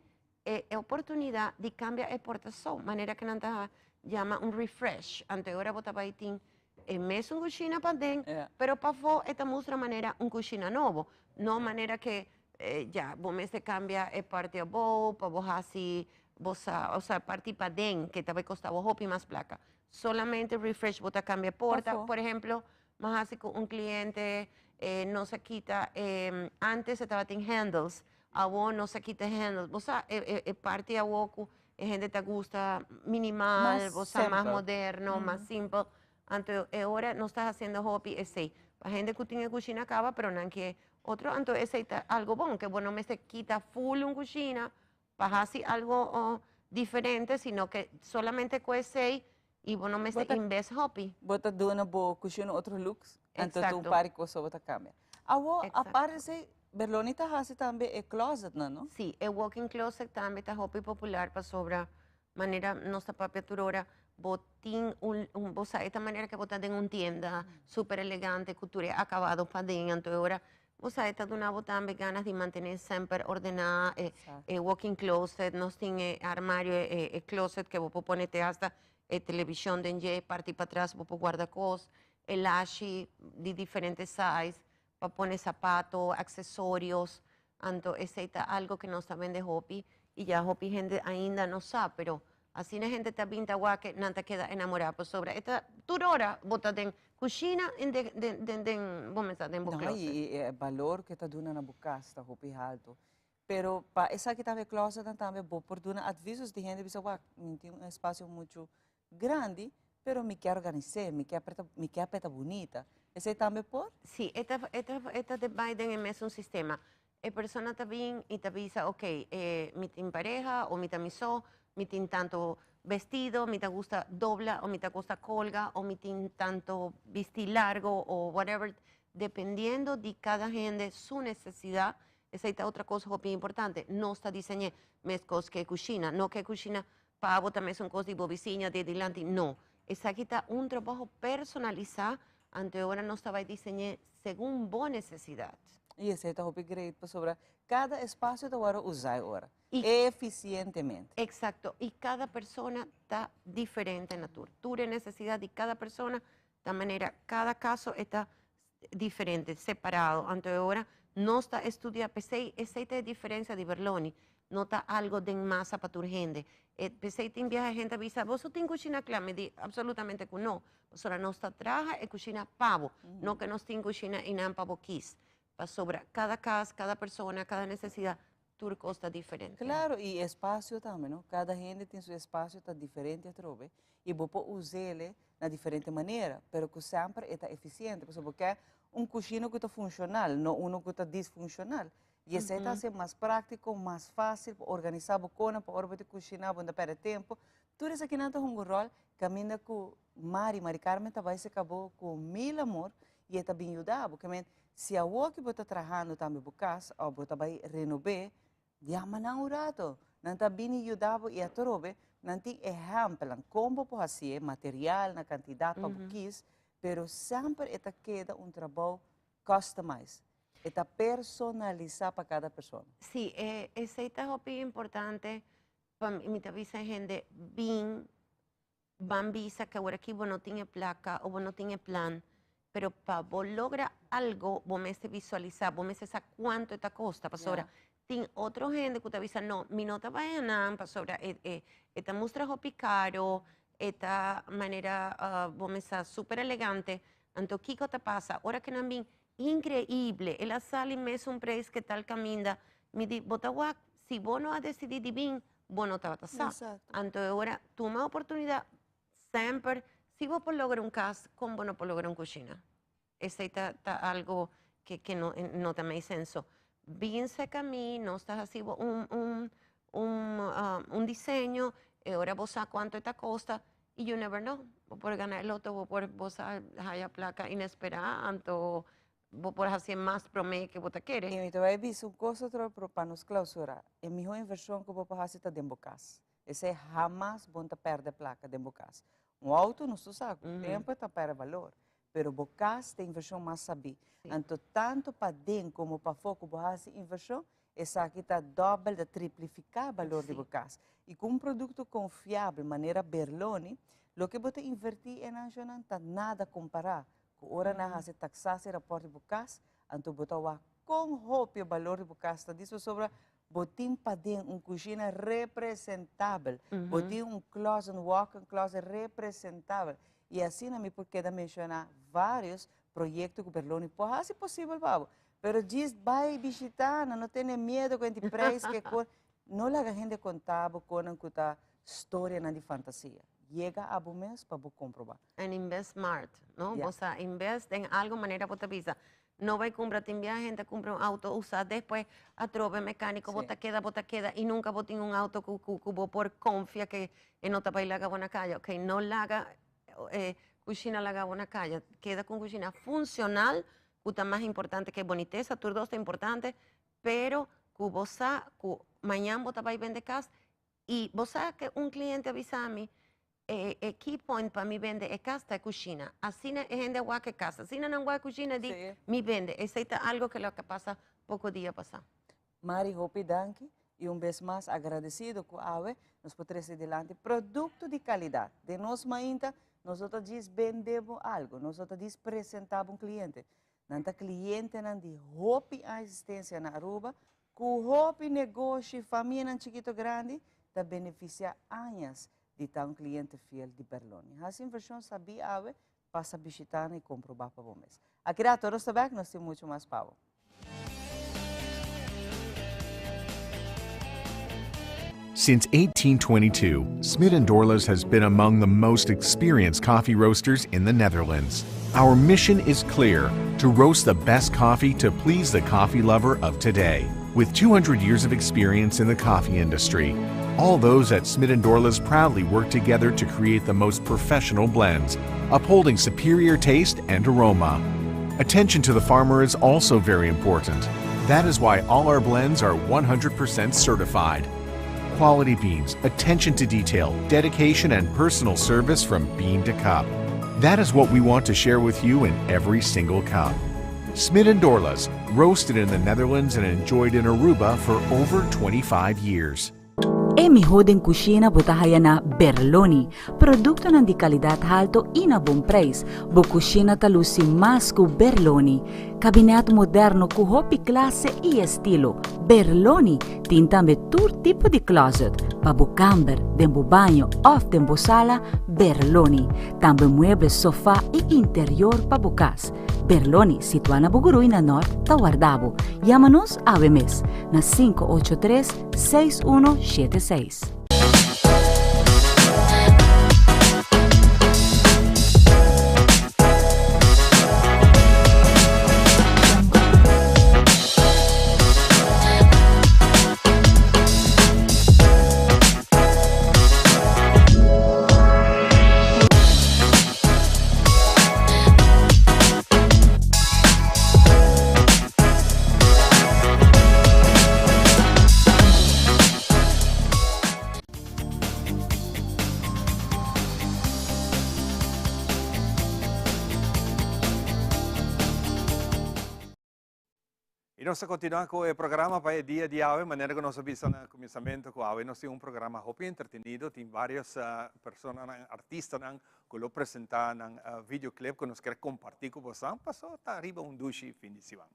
oportunidad de cambiar e porta manera que nanta llama un refresh, anto ahora vos estaba ahí mes un cucina para dentro, pero para fo esta muestra manera un cucina nuevo, no manera que ya vos me se cambia parte a vos, para vos así, vos o sea, parte para dentro, que te va a costar vos y más placa. Solamente refresh, vos te cambia porta, por ejemplo, más así con un cliente no se quita, antes estaba en handles, a vos no se quita handles, vos parte a vos, gente te gusta minimal, vos más moderno, más simple. Anto ahora no estás haciendo hobby ese. Para gente que tiene cocina acaba, pero no que otro anto ese algo bueno, que bueno me se quita full un cocina, para así algo diferente, sino que solamente con ese y bueno me se invest hobby. Bota dona bo cocina otros looks, anto tu pari cosa bota cambia. Awo aparte Berlonita hace también el closet, ¿no? Sí, el walk-in closet también está hobby popular para sobra manera nuestra propia turora. Botín, esta manera que botan en una tienda súper elegante, cultura acabado para dentro. Ahora, vos sabés, está de una botan ganas de mantener siempre ordenada, walking closet, nos tiene armario, closet que vos ponete hasta televisión de parte para atrás, vos guarda cosas, el ashi de diferentes size, para poner zapatos, accesorios, anto, ese está algo que nos saben de hobby y ya hobby gente ainda no sabe, pero así la gente está pinta que no te queda enamorada por sobre esta turora bota en cocina vamos a en no, y el valor que está dando na casa está muy alto. Pero para esa que está en closet también vos por dar avisos de gente que dice tiene un espacio mucho grande, pero me quiero organizar, me quiero peta bonita. ¿Ese también por? Sí, esta de Biden es un sistema. La persona está bien y te avisa, ok, mi pareja o mi tamizo, mi tin tanto vestido, mi te gusta dobla o mi te gusta colga o mi tin tanto vestir largo o whatever, dependiendo de cada gente su necesidad. Esa es otra cosa muy importante. No está diseñado cosas que cocina, no que cocina para también son cosas de bobicina, de delante, no. Esa aquí está un trabajo personalizado, ante ahora no estaba diseñado según vos necesidad. Y ese está muy great sobre cada espacio te voy a usar ahora. Eficientemente. Exacto, y cada persona está diferente en la tu necesidad de cada persona, de manera, cada caso está diferente, separado. Ante ahora no está estudiado, esa diferencia de Berloni, no está algo de masa para tu gente. Pensé que viaja gente avisa, vos tienes cocina clara, me di absolutamente que no. Pues ahora no está traja y cocina pavo, no que no tiene cocina y nada pavo quis. Para sobra cada casa, cada persona, cada necesidad. Costa diferente. Claro, y espacio también, ¿no? Cada gente tiene su espacio, está diferente a trove, y vos puedes usarlo de diferente manera, pero que siempre está eficiente, porque un cocina que está funcional, no uno que está disfuncional. Y eso está ser más práctico, más fácil, organizar bocona, para hora de cocinar, para perder tiempo. Tudo isso aqui não é um rol, caminha com Mari Carmen, vai se acabou com mil amor, e está bem ajudado, porque se a outra que você está trabalhando também por casa, ou você vai renovar, diama não urato, não está bem ajudado e a trobe, não tem exemplo, como pode fazer material, na quantidade para buquis, pero sempre está queda um trabalho customized, está personalizado para cada pessoa. Sim, esse é o importante, para mim, avisa gente, bem, bambisa que agora aqui não tinha placa ou não tinha plan, pero para lograr algo, vos me visualizar, vos me saber quanto está costa, para sobra. Tem outra gente que te avisa, não, mi nota vai andar, para sobra, esta mostra hopi caro, esta maneira, vos me saber super elegante, então o que te passa? Ora que não bem increíble, ela sale mesmo um preço que tal caminda, me diz, botaguac, se vos não a decidir de bem, vos não te vai passar. Então agora, toma a oportunidade, sempre, se vos por lograr caso, como vos não por lograr cocina. Esse é algo que não tem mais senso. Bien cerca a mí, no estás así un diseño, ahora vos sabes cuánto esta costa, y you never know. por ganar el loto, por vos haya placa inesperada, anto vos por hacer más promedio que vos te quieres. E então vai visto um coisa para nos clausurar. É a melhor inversão que vou fazer está dentro do casa. Esse é jamais bom te perder placa dentro do casa. Um auto não se sabe, o tempo está perde valor. Pero o casa tem inversão mais sabi. Então tanto para dentro como para fora que vou fazer inversão, essa aqui está doble, de triplificar o valor de casa. E com um produto confiável, maneira Berloni, o que você invertir em anjo não está nada a comparar. Ora na hace taxas e rapporto de casa, então você vai com roupa o valor de casa. Está disso sobre botim para dentro, cozinha representável, botim closet, walk-in closet representável. E assim não me porque mencionar vários projetos que o Berloni pode fazer possível, babo. Pero diz, vai visitar, não tenha medo com o preço que não a gente contável com a história de fantasia. Llega a bom mês para comprovar. En invest smart, ¿no? O sea, invest en algo manera por te visa. No va a comprar, te envía gente a comprar un auto, usar después a trove mecánico, bota queda, y nunca vos tienes un auto que por confía que no te va a ir a buena calle. Ok, no la haga, cocina la haga buena calle, queda con cocina funcional, que es más importante que boniteza, tus dos es importante, pero que vos sabes que mañana vos te vas a vender casa, y vos sabes que un cliente avisa a mí, key point para mim vender é casa e cozinha. Assim é gente agua que casa. Assim não agua cozinha de me vende. Esse é algo que lo que passa pouco dia passar. Mari Hopi Danke e vez mais agradecido com a AWE nos por trazer adelante produto de qualidade. De nós ainda nós diz vendemos algo, nós diz apresentamos cliente. Nanta cliente não de Hopi a existência na Aruba, com Hopi negócio família chiquito grande, da beneficia anos de um cliente fiel de Berloni. Essa inversão sabia AWE, passa a visitar e comprovar para o mês. Aqui a todos também nós temos muito mais power. Since 1822, Smit & Dorlas has been among the most experienced coffee roasters in the Netherlands. Our mission is clear: to roast the best coffee to please the coffee lover of today. With 200 years of experience in the coffee industry, all those at Smit & Dorlas proudly work together to create the most professional blends, upholding superior taste and aroma. Attention to the farmer is also very important. That is why all our blends are 100% certified. Quality beans, attention to detail, dedication, and personal service from bean to cup. That is what we want to share with you in every single cup. Smit & Dorlas, roasted in the Netherlands and enjoyed in Aruba for over 25 years. E mejor en cocina botahaya na Berloni, produkto ng di kalidad alto e na bom preço. Bo cocina talusi mas ku Berloni. Cabinet moderno ku hopi classe e estilo. Berloni tinta me tur tipo di closet. Pabu camber, dembo banho, off dembo sala, Berloni. Tambe mueble sofá e interior pabu cas. Berloni, situada na Bugurui na Norte, Taguardabo. Llama-nos a mes na 583-6176. E nós continuamos com o programa para o dia de hoje, maneira que nós vimos no começamento com hoje. Nós temos programa muito entretenido, tem várias pessoas, artistas que lo apresentam videoclip que nós queremos compartilhar com vocês. Passou tá arriba duche fim de semana.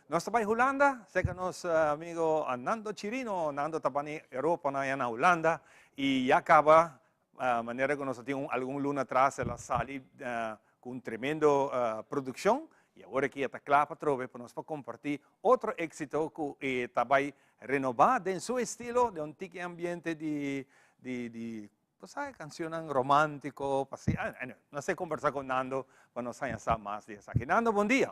Nós estamos em Holanda, sei que nosso amigo Nando Chirino, Nando está na Europa, na Holanda, e já acaba, maneira que nós temos algum luna atrás, ela sale com tremendo produção. E agora que está claro para nós compartilhar outro êxito que também renovado em seu estilo, de um tipo ambiente de canção romântico. Não sei conversar com Nando para nós saber mais disso aqui. Nando, bom dia.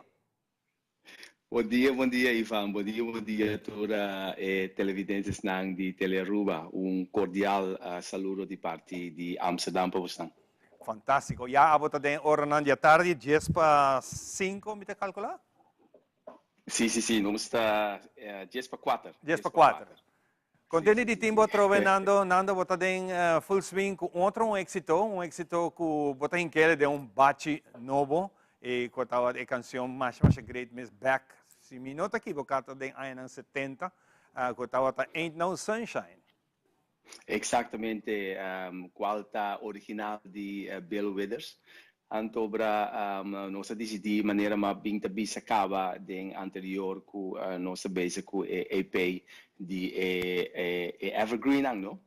Bom dia, Ivan. Bom dia a todos os televidentes de Telearuba. Um cordial saludo de parte de Amsterdam para vocês. Fantastico. Ya abot din oras ng tarde, 10:05, mi te calcula? Sì, non sta 10:04. 10:04. Contenti di timbo trove Nando bota din full swing com outro um éxito que bota in quele de bachi novo e quatava de canção mais great miss back. Se me nota equivocado din anos 70, quatava Ain't No Sunshine. Exatamente, qualta original di Bill Withers. Antobra nossa decidi maneira ma binta bisa cava den anterior ku nossa base ku EP di Evergreen ang no.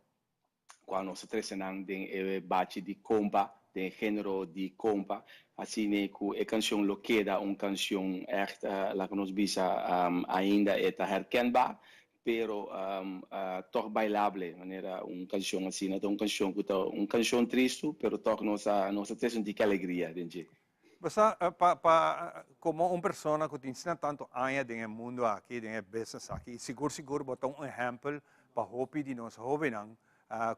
Qua nossa tresenang den baci di compa, den genero di compa. Assim ku canção lo queda canção echt la que nos bisa ainda eta herkenbaar. Pero toch bailable, maneira canção assim, não canção que canção triste, pero toch nossa sente que alegria, gente. Basta como persona que te ensina tanto anos no mundo aqui, no business aqui, seguro botar exemplo para hopi de nós jovens,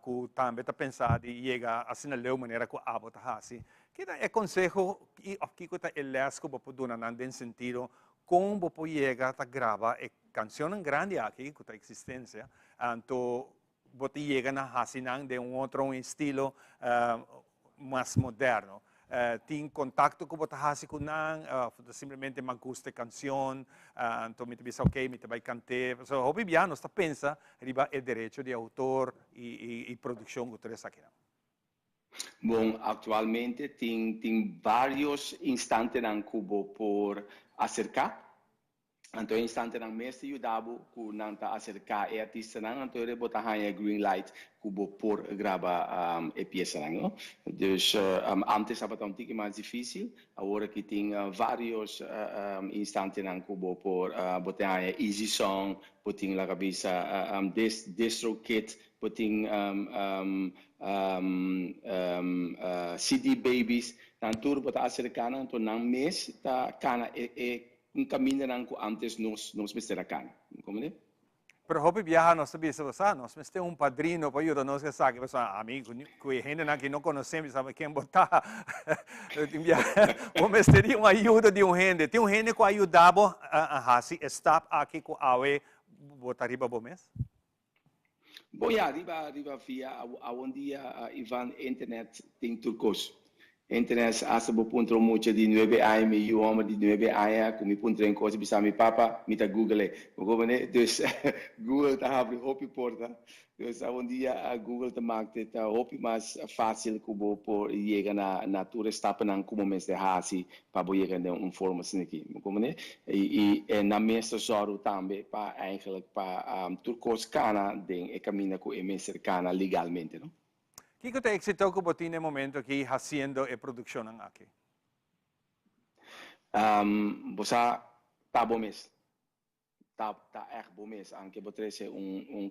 que também está pensando em chegar assim na maneira que a bota assim. Que é consejo que aqui que está elasco para poder dar nesse sentido. Como pode chegar a gravar canções grandes aqui, com a existência, então pode chegar a fazer de outro estilo mais moderno. Tem contato com você fazer com simplesmente me gusta a canção, então me diz ok, me vai cantar. So, hobby piano está pensa riba o direito de autor e produção que você aqui. Bom, atualmente tem vários instantes em Cuba por acercar. Então, instante nang mestre ajudava ku nang ta acercar e artista nang então ele botar a green light kubo por gravar peça nang. Dus antes estava tão tiki mais difícil, agora que tem vários instantes nang kubo por botar a easy song, boting la cabeça distro kit, boting CD babies, nang tur botar acercar nang to nang mes ta kana caminho que antes nós mestra cá, como né? Pero hobby viaja nós sabia se você nós mestre padrino para ajudar nós que sabe você amigo que gente que não conhecemos sabe quem botar o mestre de uma ajuda de gente tem gente que ajudava a fazer stop aqui com a botar riba bom mês? Bom, riba via a um dia Ivan internet tem turcos. Internet asa punto mucho di 9 AM, io amo di 9 AM, come punto in cosa bisa mi papa, mi ta Google, come dus Google ta abre hopi porta, dus a un dia Google ta maakte ta hopi mas fácil kubo por llegar na tour stappen ang como mes de hasi pa bo llegar de forma sniki, come e na mesa zoro tambe pa eigenlijk pa turcos cana den e cammina ku e mes cercana legalmente, no? ¿Qué te éxito que tiene momento aquí haciendo y producción aquí? Bosa tá bom mês. Tá echt bom mês. Anche potresse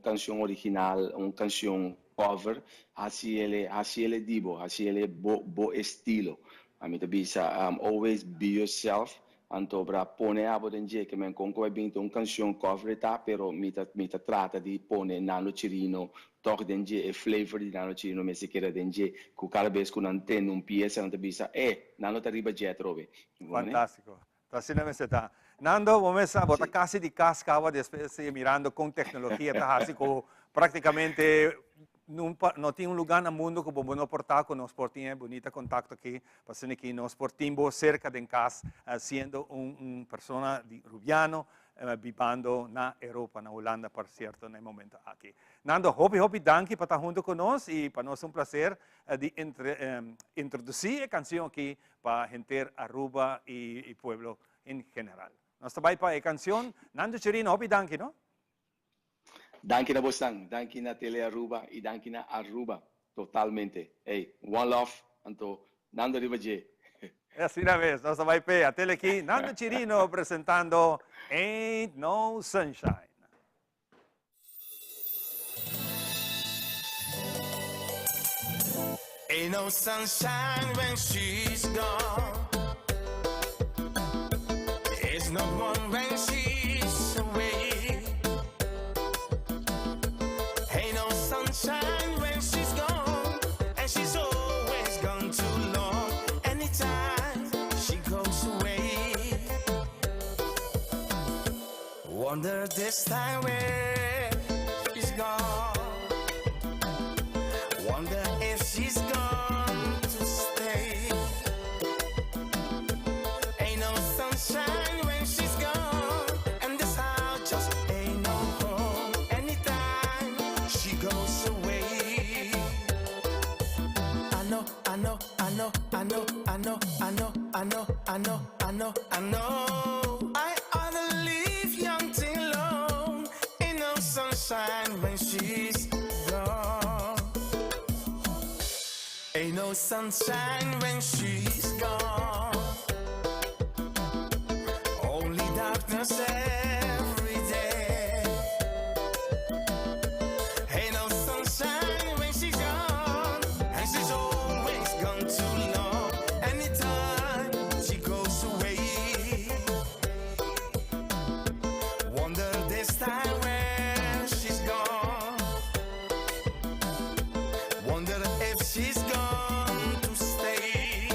canção original, canção cover, assim ele dibo, assim ele bo estilo. A mim bisa always be yourself. Anto para pone a bodenje che men conco è vinto canción cover ta pero mita tratta di pone nano cirino toch denje e flavor di nano cirino me si chiede denje cu calbes con antenne un pieza non bisa nano arriba jet robe. Fantastico. Tasina me está. Nando, vamos a botar casi de cascava después mirando con tecnología ta así como prácticamente no tiene un lugar en el mundo que podemos portar con nos portimos bonita contacto aquí, pasando que nos portimos cerca de casa, siendo una persona rubiano, viviendo en Europa, en Holanda, por cierto, en el momento aquí. Nando, hopi, danke para estar junto con nosotros y para nosotros es un placer de introducir la canción aquí para gente Aruba y pueblo en general. Nos trabaja para la canción, Nando Chirino, hopi, danke, ¿no? Danke na Bosang, danke na Tele Aruba e danke na Aruba, totalmente. Hey, one love, anto Nando Ribaje. É assim na vez, nossa vai pé, até aqui, Nando Chirino apresentando Ain't No Sunshine. Ain't no sunshine when she's gone. There's no one when she's away. Ain't no sunshine when she's gone, and she's always gone too late. Wonder this time where she's gone. Wonder if she's gone to stay. Ain't no sunshine when she's gone, and this house just ain't no home anytime she goes away. I know, I know, I know, I know, I know, I know, I know, I know, I know, I know. I ought to leave young thing alone. Ain't no sunshine when she's gone. Ain't no sunshine when she's gone. Only darkness every day. Ain't no sunshine when she's gone, and she's always gone too long. Anytime she goes away, wonder this time where she's gone. Wonder if she's gone to stay.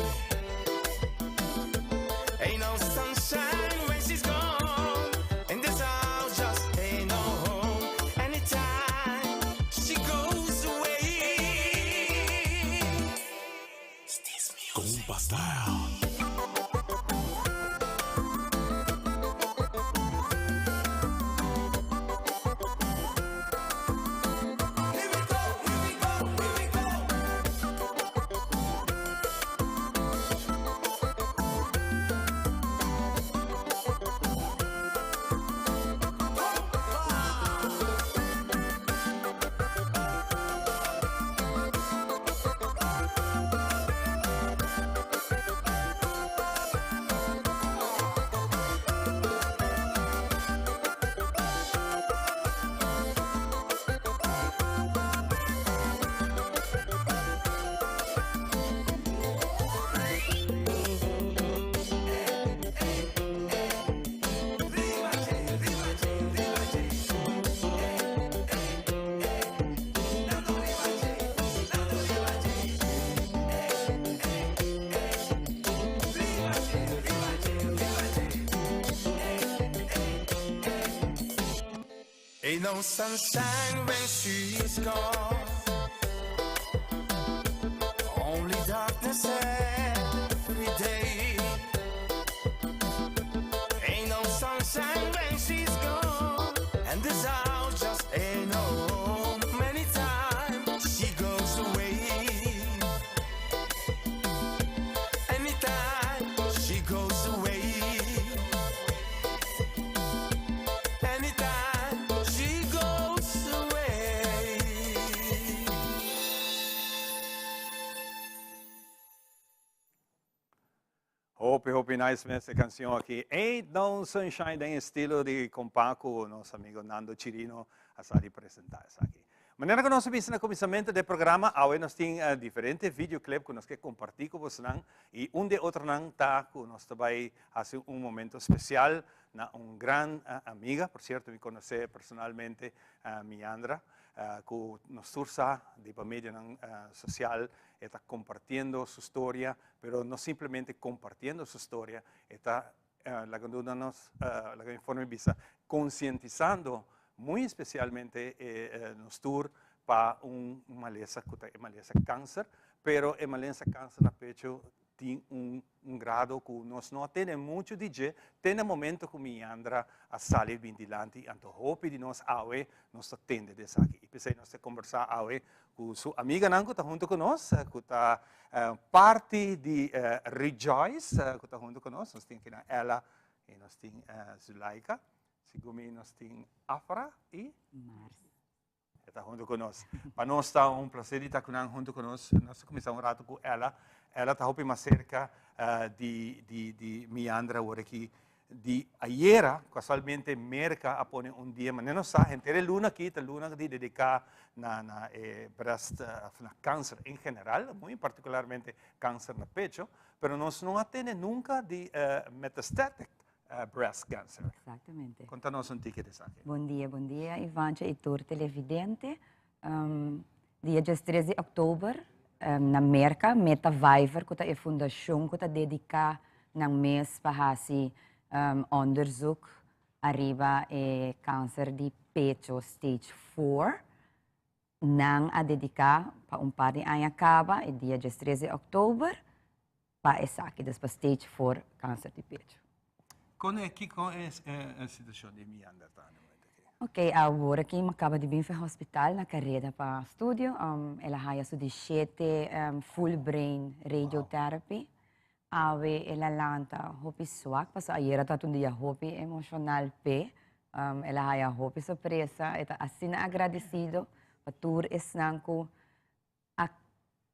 Ain't no sunshine when she's gone, and this house just ain't no home anytime she goes away. Compa Style. Ain't no sunshine when she's gone. Only darkness every day. Ain't no sunshine when she's gone, and this house just ain't no home. Many times she goes away. Anytime she goes away. Anytime she goes away. Hope nice essa canção aqui. Ain't No Sunshine, em estilo de Compaco, nosso amigo Nando Chirino, a sair apresentar essa aqui. Maneira que nós vimos no começamento do programa, hoje nós temos diferentes videoclips que nós queremos compartilhar com vocês, e de outro não está, que nós também fazer momento especial na grande amiga, por certo, me conhece personalmente, Miandra, que nos sursa de mídia social, está compartiendo su historia, pero no simplemente compartiendo su historia, está la que informe visa concientizando muy especialmente nos tour para maleza cáncer, pero el maleza cáncer na pecho tiene un grado que nos no tiene mucho DJ, tiene momento que Miandra a salir vindilanti, anto hope di nos awe nos atende dessa aqui. E pensei nós conversar awe com sua amiga Nanko tá junto conosco, que tá parte de Rejoice, que tá junto conosco, nós tem aqui ela e nós tem Zulaika, segundo nós tem Afra e Mars. Está junto conosco. Para nós está prazer de estar junto conosco. Nós começamos rato com ela. Ela está hopi mais cerca de Miandra, aqui de ayer, casualmente merca a poner dia, mas não sabe, entre luna aqui, a luna de dedicar na breast na câncer em geral, muito particularmente câncer no pecho, pero nós não atende nunca de metastatic breast cancer. Exatamente. Conta-nos tique dessa aqui. Bom dia, Ivante e tour televidente. Dia 13 de outubro, na Merca, MetaViver, que é a fundação que está dedicada no mês para fazer onderzoek arriba câncer de pecho stage 4, nang a dedicar para par de ano acaba, e dia 13 de outubro, para essa aqui, depois stage 4, câncer de pecho. Qual é a situação de Meander? Ok, agora que acaba de vir para o hospital na carreira para estúdio, ela haya su 17 full brain radiotherapy. Ave ela lanta hopi swak, pas ayer ata um dia hopi emocional pe, ela haya hopi surpresa, eta assim agradecido, patur esnanko a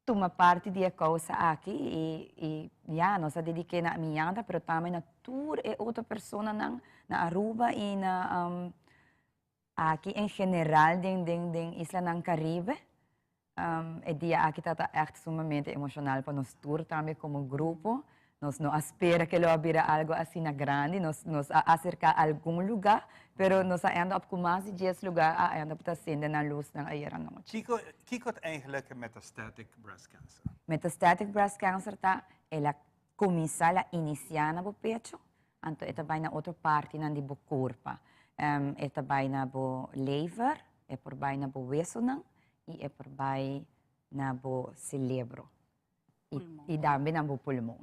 toma parte de causa aqui e já nós a dediquei na minha, pero também na tour e outra pessoa na Aruba e na aqui em geral den isla ng Caribe. E dia aqui está echt sumamente emocional para nós tour também como grupo. Nós não espera que lo abra algo assim na grande, nós acerca a algum lugar, pero nós ainda op com mais de 10 lugares ainda para acender na luz na ayer à noite. Kiko é eigenlijk metastatic breast cancer. Metastatic breast cancer tá ela começa a iniciar no pecho, então ela vai na outra parte na de corpo. Ela vai na bo liver, é por vai na bo hueso não, e é por vai na bo cérebro. E também na bo pulmão.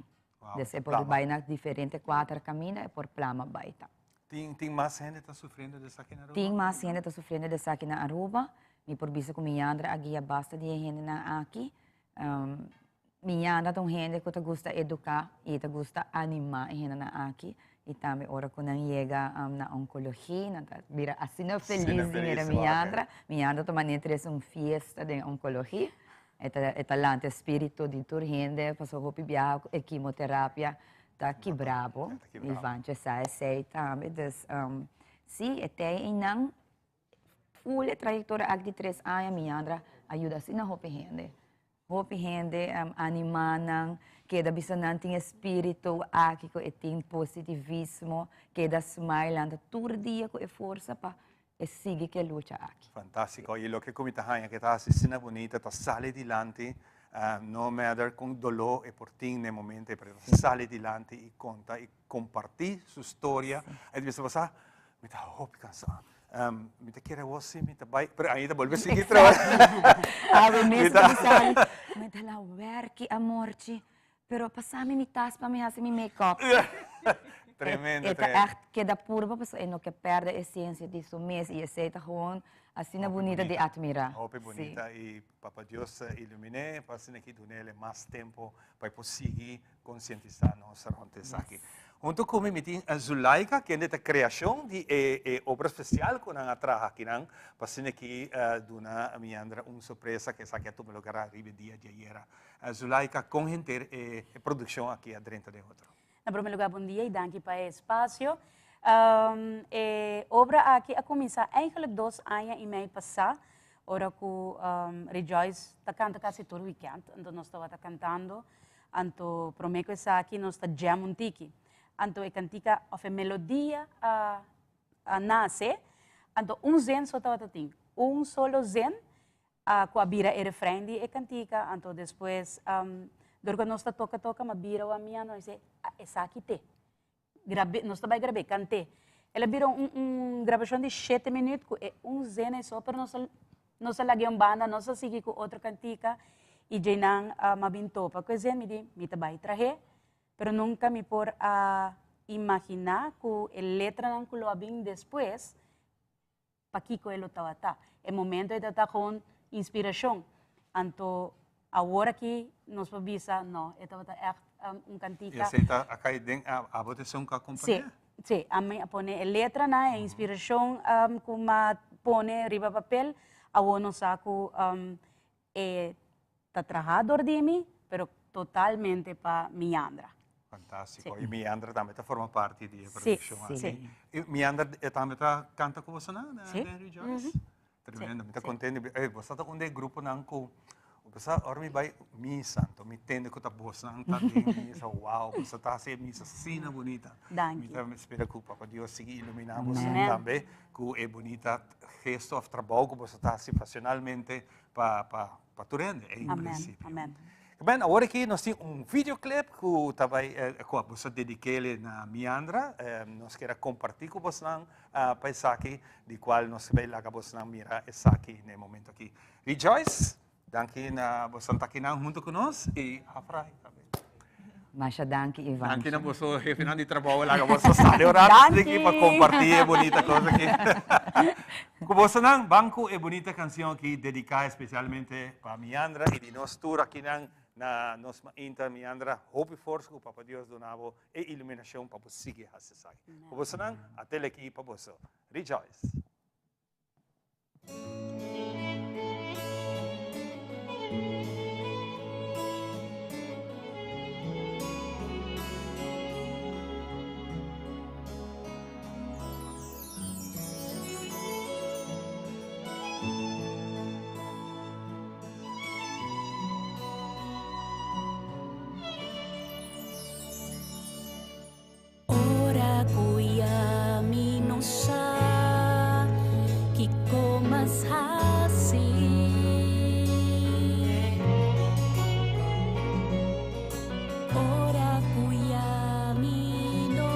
Desde por vai na diferente 4 caminhos, é por plama baita. Tem mais gente que está sofrendo dessa aqui na Aruba? Tem mais gente que está sofrendo dessa aqui na Aruba. Me por bisa com minha andra, aqui basta de gente na aqui. Minha andra tem gente que gosta de educar e gosta de animar gente na aqui. E também ora quando chega na oncologia, na vira assim feliz de minha andra. Minha andra também interessa uma festa de oncologia. É talante espírito de toda gente, passou por viajar, e quimioterapia, está quebrado. E vai sei também. Sim, até não full trajetória de 3 anos, minha andra ajuda assim na roupa gente. Roupa gente, animando, que da bisa tem espírito aqui, que tem positivismo, que da smile, todo dia com força para e sigue che luce aqui. Fantastico, e lo che come tahanya che ta assistina bonita, ta sale di lanti, no matter con dolore e portin nei momenti, per sale di lanti e conta e comparti su storia, e di cosa mi ta hope cansa. Mi ta chiede wossi, mi ta bai, per ainda volve seguir trabalhando. Ave mesmo pensar, me ta la werki amorci, pero passami mi taspa mi hasi mi make-up. Tremendo, é tremendo. echt que da purba pessoa não que perde a essência disso mês e aceita gewoon assim na bonita de admirar. Hope bonita e Papa Deus ilumine, passando aqui do nele mais tempo para conseguir conscientizar nós antes aqui. Junto com mim tem a Zulaika, que é a criação de obra especial com a traja aqui, passando aqui dona minha Andra uma surpresa que sabe que tu me lugar arriba dia de ayer. A Zulaika com gente produção aqui dentro de outro. Em primeiro lugar, bom dia e danke para o espaço. Obra aqui a começar eigenlijk 2 anos e meio passado, ora que Rejoice está cantando quase todo weekend, então nós estamos cantando, então prometo que aqui nós estamos jam um tiki, então a cantica a melodia nasce, então zen só estava tem, solo zen, com a bira e refrão de cantica, então depois Dorgo nós está toca, mas bira o minha nós é essa aqui te. Nós está vai gravar, cante. Ela virou gravação de 7 minutos, é zena só para nós lagyan banda, nós seguir com outra cantica e já não mabinto. Para que zen me trabalha traje, pero nunca me por imaginar que a letra não colo bem depois, para que ele estava tá. É momento de estar com inspiração. Então agora que nós avisa, não, esta é cantica. E aceita a cair a votação com a companhia? Sim, a mim põe a letra na inspiração, como põe riba papel, a uno saco tá trabajador de mim, pero totalmente para Meandra. Fantástico. E Meandra também forma parte da produção. Sim. E Meandra também canta com você, né? Sim. Rejoice? Tremendo, muito contente. Você está com um grupo não com Basta ormi vai misa, então me tende que tá bosan, tá de misa, uau, você tá a misa sina bonita. Então me espera que o Papa Deus siga iluminando também, que é bonita gesto de trabalho que você tá assim passionalmente para tu rende, em princípio. Amém. Ben, agora aqui nós temos videoclip que também você dediquei na Miandra. Nós queremos compartilhar com vocês paisagem de qual nós vai lá vocês mirar essa aqui no momento aqui. Rejoice, danke na você está aqui junto conosco e afrai também. Masha, danke, Ivan. Danke na você, jefe de trabalho lá você está orando aqui para compartilhar bonita coisa aqui. Com você não, banco é bonita canção aqui dedicada especialmente para Miandra e de nós tour aqui na nossa Inta Miandra, hope força que o Papa Deus donava e iluminação para você seguir a sessão. Com você não, até aqui para você. Rejoice. Ora kuya minosa kiko mas hasi ora kuya mino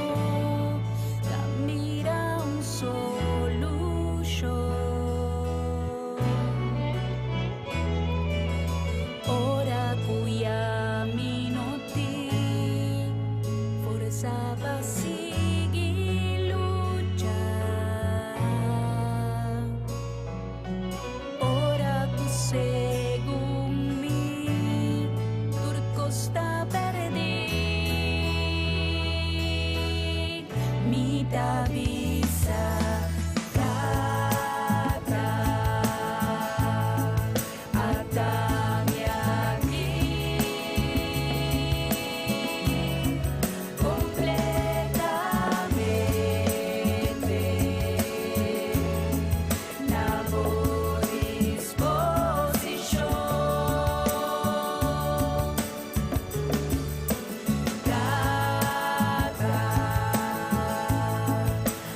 kamira solution ora kuya minoti forza pasigi lucha ora tu segumi turco sta perdi mi da visa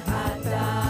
Ada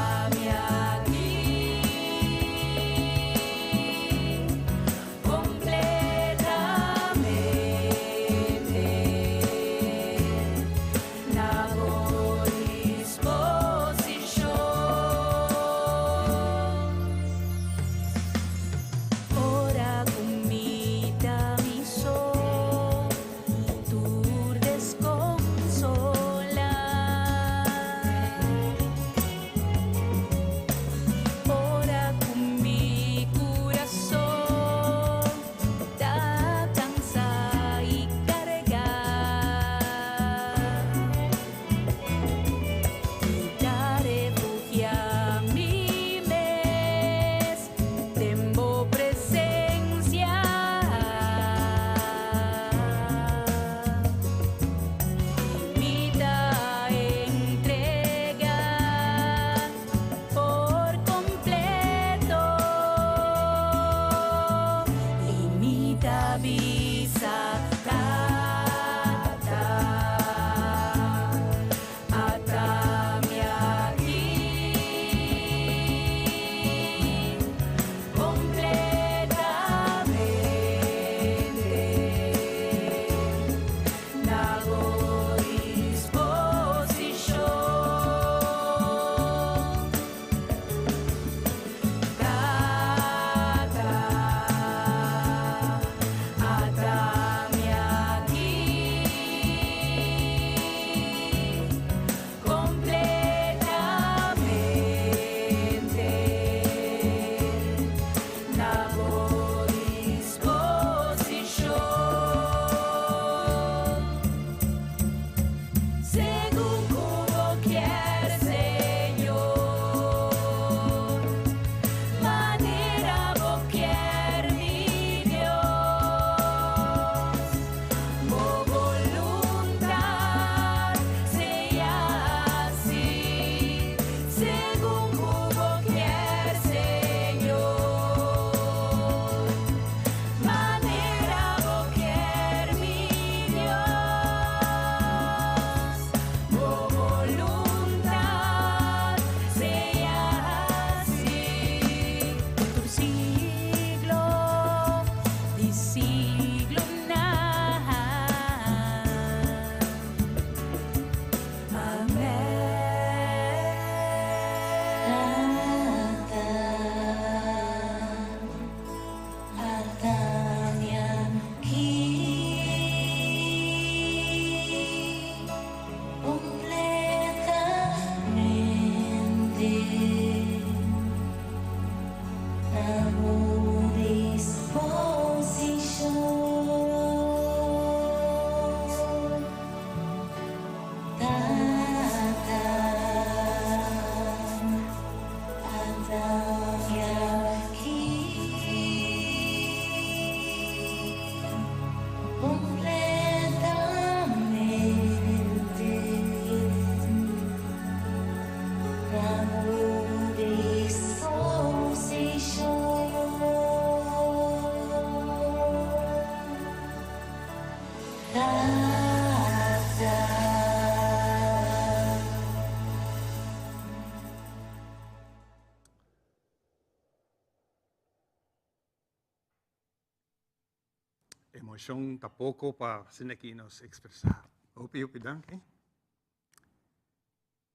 emoción tampoco para que nos expresar. Hopi, danke.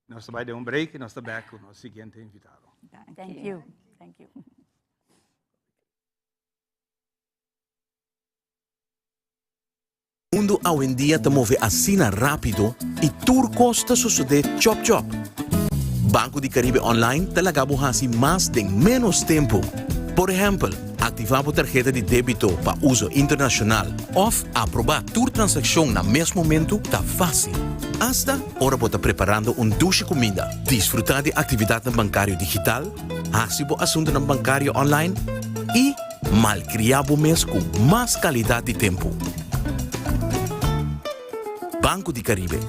Nós vai dar break e nós estamos back com o nosso seguinte invitado. Thank you. Thank you. O mundo hoje em dia te move assim rápido e tudo custa suceder chop chop. Banco de Caribe Online te lagabo hasi mais em menos tempo. Por exemplo, ativar a tarjeta de débito para uso internacional ou aprovar tua transação no mesmo momento tá fácil. Hasta ora bota preparando duche comida, desfrutar de atividade bancário digital, hasibo assunto bancário online e malcriabo mês com mais qualidade de tempo. Banco de Caribe.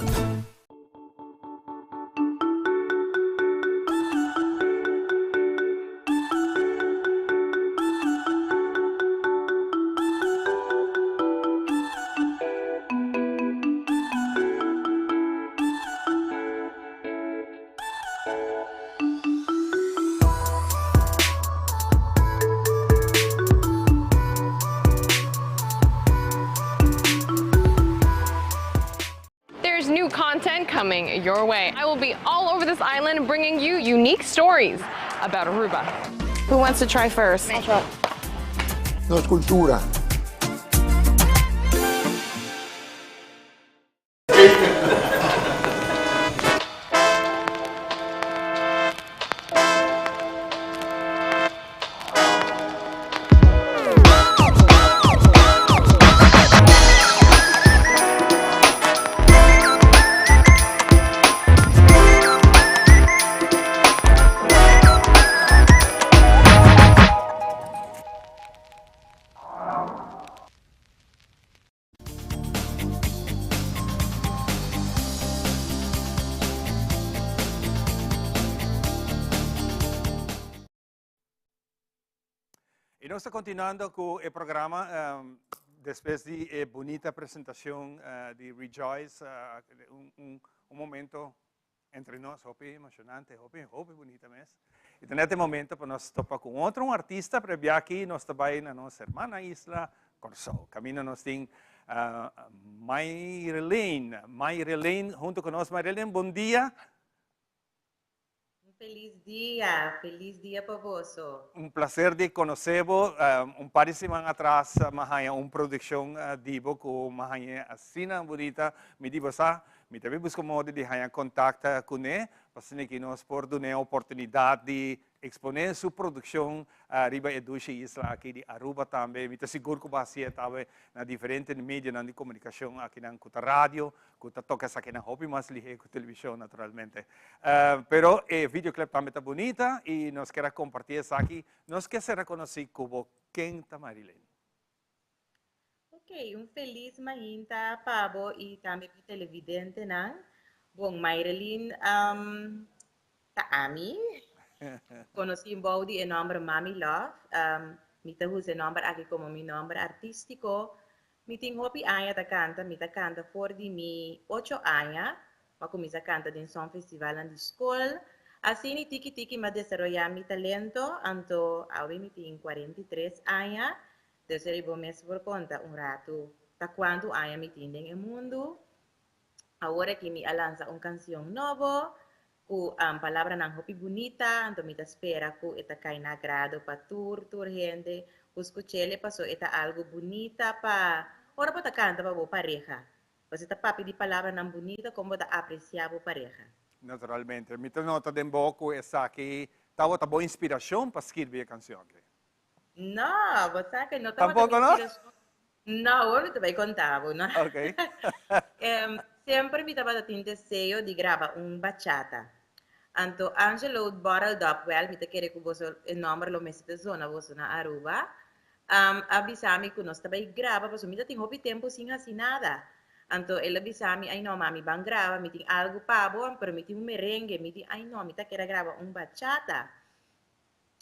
There's new content coming your way. I will be all over this island bringing you unique stories about Aruba. Who wants to try first? I'll try. No es cultura. E nós estamos continuando com o programa, depois de bonita apresentação de Rejoice, momento entre nós, hopi emocionante, hopi bonita mesmo. E neste momento, nós estamos com outro artista, para aqui nós estamos na nossa irmã Isla Corsol. Caminho nós temos Mayrelene, junto com nós. Mayrelene, bom dia. Feliz dia para vós. Um prazer de conhecê-lo. Par de semana atrás, mahaya produção dibo com mahaya assina bonita. Me digo me também busco modo de haya contato com ele, para que nós por dar a oportunidade de exponer sua produção riba eduche isla aqui de Aruba também. Me seguro que vai ser também na diferentes mídias de comunicação aqui na rádio, que toca aqui na hobby mais ligeiro com televisão naturalmente. Pero o videoclip também está bonita e nós queremos compartilhar isso aqui. Nós queremos conhecer como quem está Mayrelene. Ok, feliz mahinta pabo e também para televidente não. Bom, Mayrelene, ta ami. Conocí un body en nombre Mami Love. Mi te usa nombre aquí como mi nombre artístico. Mi tengo hopi años de canta. Mi te canta por de mi 8 años. Ma comienza a cantar en un festival en la escuela. Así ni tiki me desarrolla mi talento. Anto ahora mi tengo 43 años. Entonces ribo mes por conta un rato. ¿Ta cuánto años mi tengo en el mundo? Ahora que mi lanza una canción nueva. Ku palabra ng hopi bonita, anto mita espera ku ita kay nagrado pa tur gente, escuchele paso ita algo bonita pa, ora pa ta canta pa bo pareja. Pues ita papi di palabra ng bonita, como ta apreciabo pareja. Naturalmente, mi nota din boco essa que tava boa inspiração para escrever a canção. No, você que não tava Tampoco, no? No, ora te vai contar, no? Ok. Sempre mi tava dating desejo di grava bachata. Anto Angelo Bottled Up Well, mi te quere que você o nome lo mesite zona você na Aruba. Avisami que nós também grava, porque mi tem hobby tempo sem assim nada. Anto ele avisami, ai não mami, bang grava, mi tem algo pabo, pero mi tem merengue, mi tem ai não, mi te quere grava bachata.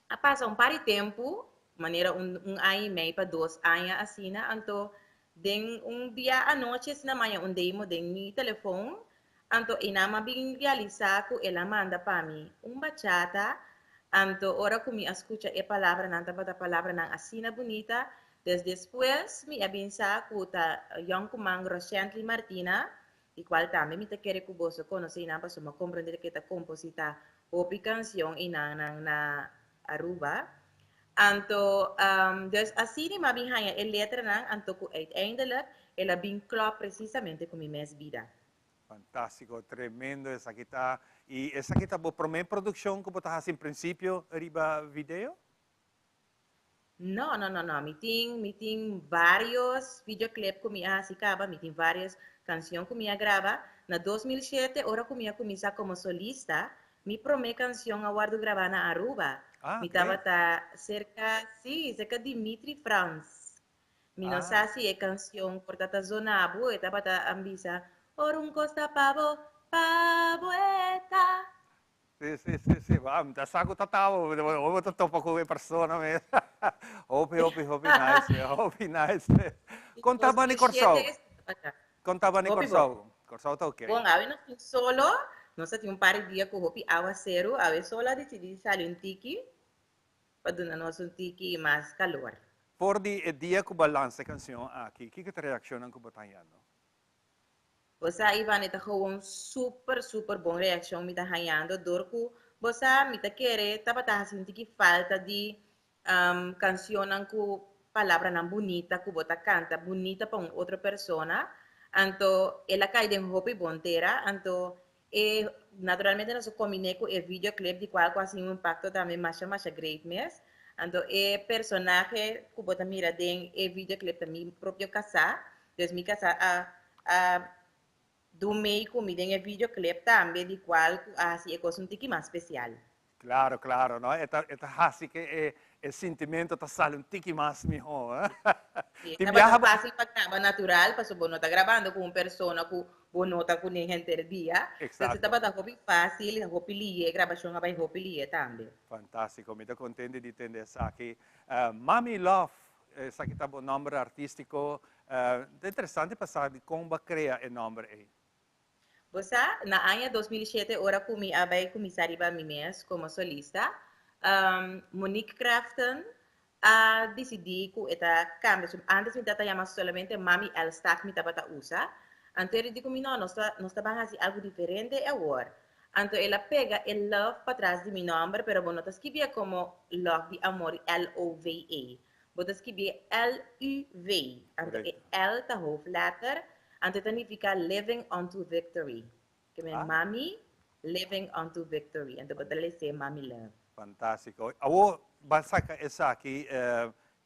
A passa par de tempo, maneira ano e meio para 2 anos assim, anto den dia à noite na manhã demo den mi telefone anto inama bing realizar que ela manda para mim bachata anto ora que me escuta a palavra nanta para palavra nang asina bonita Después, mi abinsa kuta young kumang Rocently Martina, di cual también mi te quiere kuboso conocer na paso ma comprender que ta composita opi canción inang na Aruba. Anto, dus así ni mabihaya el letra nang anto ku uiteindelijk ela bin klop precisamente con mi mes vida. Fantástico, tremendo esa kita. Y esa kita bo primer producción que botas en principio riba video? No. Mi ting varios videoclips que mi hacía, mi ting varias canciones que mi graba. Na 2007, ahora que mi comienza como solista, mi primer canción aguardo grabar na Aruba. Mi estaba cerca de Dimitri Franz. Mi no sé si es canción por tata zona abu, estaba ambisa. Orun costa pavo, pavoeta. Sí, vamos, te saco tatavo, ovo to topo come persona me. Hopi, nice. Contaba ni Corsau. Corsau tá ok. Bom, a não solo, nós tínhamos um par de dias com o Hopi aguacero, a sola decidi sair um tiki, para dar nós um tiki mais calor. Por dia que balance canção aqui, que reação que botando? Você Ivan está com super bom reação me está ganhando, dorco. Você me está querendo, tá sentindo que falta de canção com palavra não bonita, que você canta bonita para outra pessoa. Então, ela cai de Hopi Bontera, então naturalmente nós combinamos com o videoclip de qual quase um impacto também mais great mes. Então, o personagem que você mira dentro do videoclip também próprio casa, então minha casa do meio comigo em videoclip também de qual assim é coisa um pouquinho mais especial. Claro, não? É assim que o sentimento está saindo um pouquinho mais melhor. Está fácil para natural, para você não está gravando com uma pessoa que você não está com ninguém ter dia. Então, está fácil, a gravação vai também. Fantástico, me estou contente de entender isso aqui. Mami Love, esse aqui está o nome artístico. É interessante passar de como cria o nome aí. Você, na ano 2007, ora kumi abay comissário para mim mesmo como solista, Monique Crafton decidi que eta cambio. Antes me tratava chamar solamente Mami Elstack me tava usa. Antes de comigo nós estamos fazendo algo diferente agora. Então ela pega o love para trás de meu nome, pero não está escrevendo como love de amor L-O-V-E. Você escreve L-U-V. Então L está hoofdletter. Anto significa living unto victory. Que é mami living unto victory. Anto badalay say mami love. Fantástico. Awo basa ka esa aqui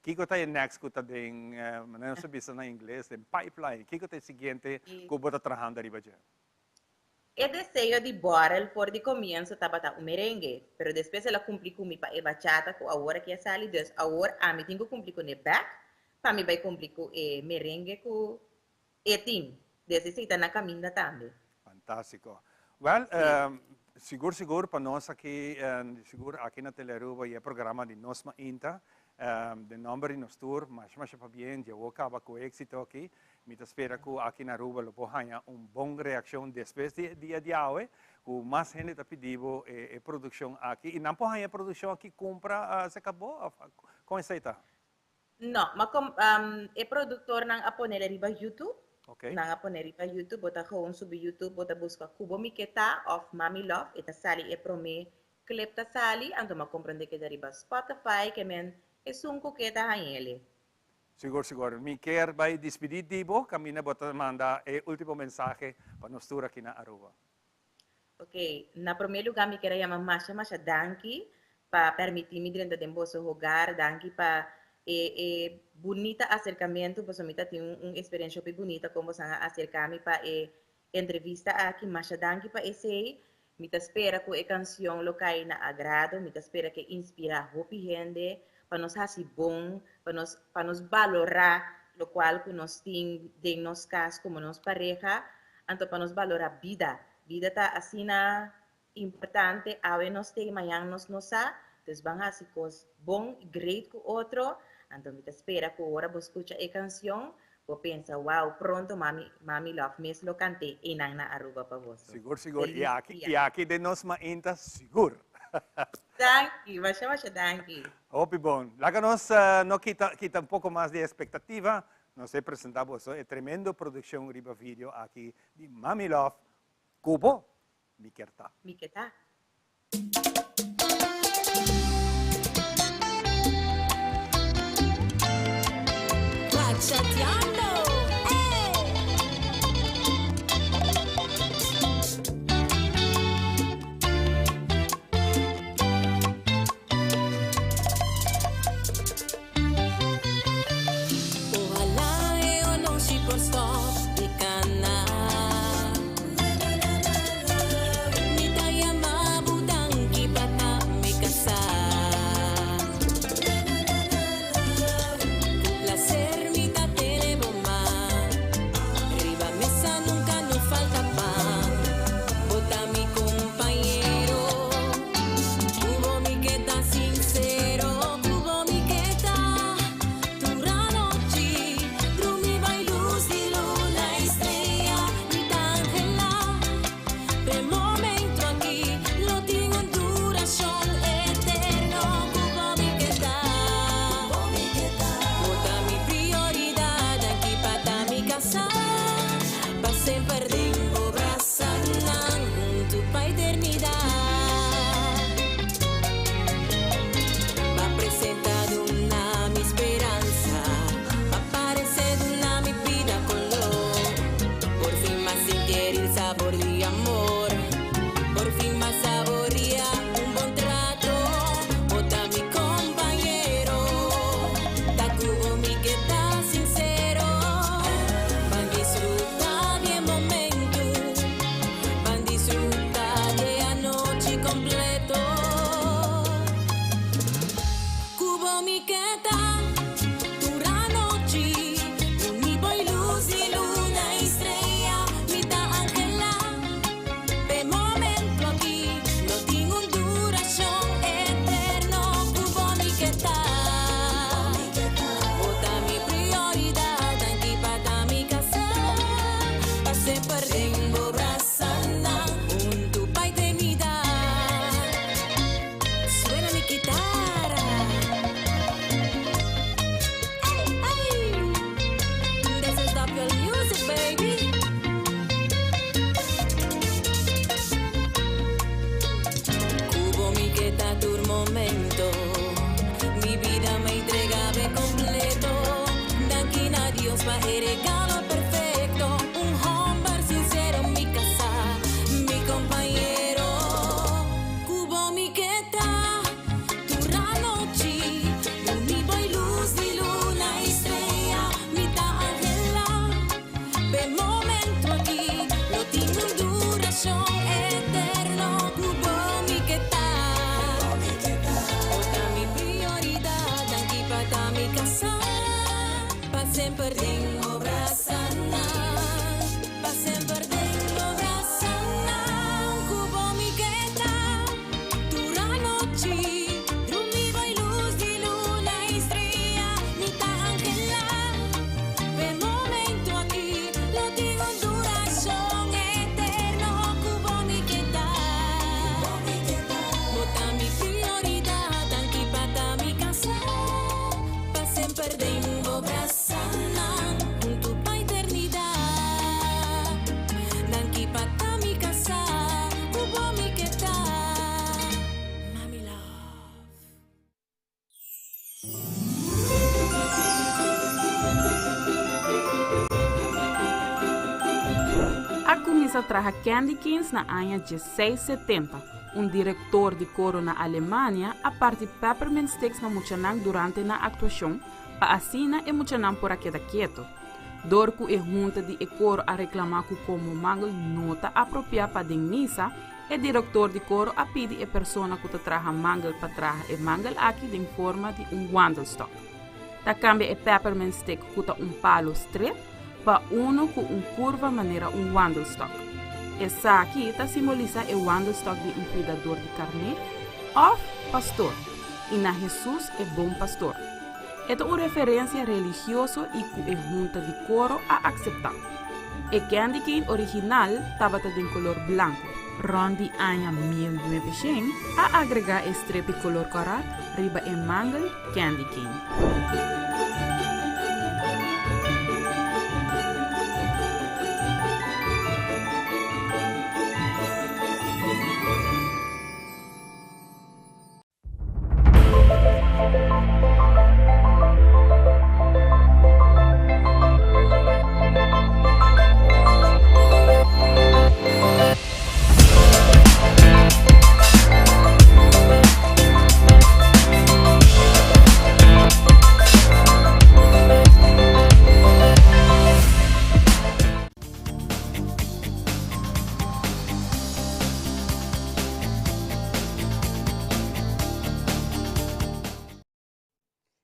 kiko tayo next ko tading não sabi sa na inglês, den pipeline. Kiko tayo seguinte ko bota trabajando riba dyan. O desejo de Borel por de comienzo estaba un merengue, pero después ela cumpli con mi pa e bachata ko agora que sali, dus agora a mi tengo cumpli con e back, pa mi vai cumpli con e merengue ko e team, necessita na caminho também. Fantástico. Well, siguro para nós aqui, seguro aqui na Telearuba é programa de Nos Mainta, de nome de nós tour, mas para bem, eu acaba com êxito aqui. Me espera que aqui na Aruba lo ponha boa reação depois de dia de hoje, com mais gente está pedindo a produção aqui. E não ponha a produção aqui, compra, se acabou, com essa aí? Não, mas o produtor não aponela riba YouTube. Okay. Nang aponeri pa YouTube, bota gewoon subi YouTube, bota busca Kubo Miketa of Mami Love, ita sali e prome clip ta sali, ando ma comprende que deriva Spotify, que men e sunko kita hangele. Siguro. Mi quer vai despedir dibo, camina bota manda e último mensaje para nós tour aqui na Aruba. Ok, na primeiro lugar me quero chamar Masha danki para permitir-me dentro de vosso hogar, danki para bonita acercamento, pues ahorita tengo una experiencia muy bonita como se acercarme para entrevista aquí, más danke para ese, me espera que la canción lo cae na agrado, me espera que inspira a gente, para nos hacer bon, para nos valorar lo cual que nos tiene de nos casos como nos pareja, entonces para nos valorar vida está así na importante, a ver nos te mañana nos sa, entonces van a hacer cosas bon, great con otro. Então, me espera que agora você escuta a canção, você pensa, wow, pronto, Mami Love, mesmo lo cantei e na Aruba para você. Seguro. E aqui de Nos Mainta, seguro. Danke, masya danke. Opibon. Láganos, no quita un poco más de expectativa. Nos presentamos una tremenda producción riba video aquí de Mami Love, Kubo, Mikerta. Miketa. Chateando. Ojalá eu não se por stop de cana. Mi taya mabudang kibata mi kasa. Placer mi ta telebomba. Arriba mesa nunca nos falta pan. Bota mi compañero. Cubo mi queda sincero. Cubo mi queda. Turanoci. Rumi vai luz di luna estrella. Mi tangela. Per momento aquí. Lo tengo en duración eterno. Cubo mi queda. Bota mi prioridad aquí para mi casa. Pa sempre tengo braçanan junto pa eternidad. Pa apresentar una mi esperanza. Pa aparecer una mi vida color. Por fin más sentir el sabor de amor. Por fin más saborear un buen trato. Bota mi compañero. Ta cubo mi que está sincero. Van disfrutar de momento. Van disfrutar de anoche completo. Cubo mi que está. Turanoci. Mi boy luz y luna estrella. Mi ta ángela. De momento aquí. No tengo un duración eterno. Cubo mi que está. Bota mi prioridad aquí para mi casa. Pase perdiendo brazana junto pa eternidad. Suena mi guitarra. Ay, this is Doppel music, baby. Cubo mi que está tu momento. Mi vida me entregaba completo. Danquina Dios va el regalo perfecto. Un hombre sincero en mi casa. Mi compañero. Cubo mi que está. Turanoci. Mi boy luz y luna estrella. Mi ta ángela. De momento aquí. Lo tengo en duración eterno. Cubo mi que está. Bota mi prioridad aquí para mi casa. Pa sempre tengo brazana. Pa sempre tengo brazana. Cubo mi que está. Turanoci. Rumi vai luz di luna estrella. Mi ta ángela. De momento aquí. Lo tengo en duración eterno. Cubo mi que está. Bota mi prioridad aquí para mi casa. Pa sempre tengo brazana junto pa eternidad. Danki para mi casa. Cubo mi que está. Mami love. A começa a trazer Candy Kings na ano de 670. Diretor de coro na Alemanha a parte Peppermint Sticks na Muchanang durante na atuação, para assina e Muchanang por aqui quieto. Dorco e junta de coro a reclamar como mangal nota apropriada para den missa, e diretor de coro a pedir a persona que traga mangal para traga e mangal aqui em forma de wandelstock. Da cambia e Peppermint Stick com palo straight para uno com curva maneira wandelstock. Essa aqui simboliza o wandelstock de cuidador de carne ou pastor, e na Jesus é bom pastor. É uma referência religiosa e que é junta de coro a aceitar. O candy cane original estava de color branco, Rondi Anya 1900 a agregar strepe color coral riba e mangle candy cane.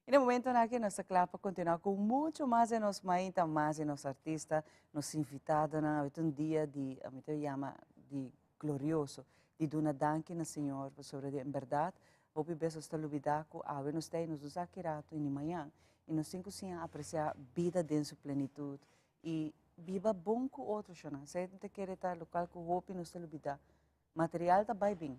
E no momento na que nossa clapa continua com muito mais em nos mainta, mais em nos artistas, nos invitados na um dia de, a mim chama de glorioso, de dona danke na Senhor, sobre em verdade, o beso está lubidaco, a nós tem nos usar kirato em manhã, e nós cinco sim apreciar vida dentro sua plenitude e viva bom com outros, não sei não te querer estar local com hope nos lubida, material tá bem,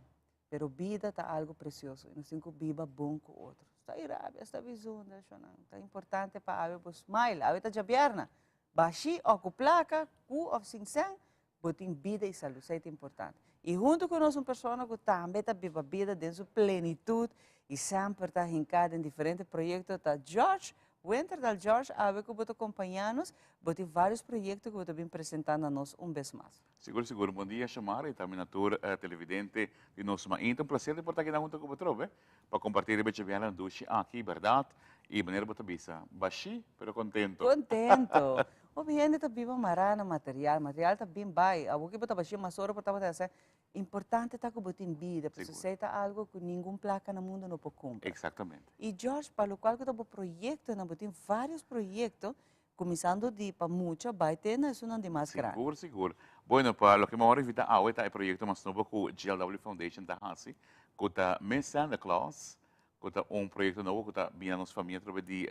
pero vida tá algo precioso, e nós cinco viva bom com outros. Está irabi, está visunda, está importante para ave bos smile, ave tá jabierna. Baixi ou com placa, cu ou sincero, botin vida e saúde, isso é importante. E junto com nós uma pessoa que também está viva vida dentro sua plenitude e sempre está hincada em diferentes projetos, tá George, Winter da George, ave que botou acompanhar-nos, botou vários projetos que botou bem apresentando a nós vez mais. Seguro, seguro. Bom dia, chamar e também ator televidente de nosso main. Então, prazer de portar aqui na junta com você, para compartilhar a gente viana do aqui, verdade, e maneira botar bisa. Baixi, pero contento. Contento. O gente está vivo marana material está bem bem. A boca botar baixi, mas hora botar essa. Importante está que botar em vida, porque você está algo que nenhuma placa no mundo não pode comprar. Exatamente. E George, para o qual que está projeto, não botar vários projetos. Começando de para mucho, vai ter na isso não de mais grande. Seguro, seguro. Bueno, para lo que me voy a invitar a este proyecto más nuevo con GLW Foundation da Hasi, que está Miss Santa Claus, que está proyecto nuevo que está vindo a nossa família através de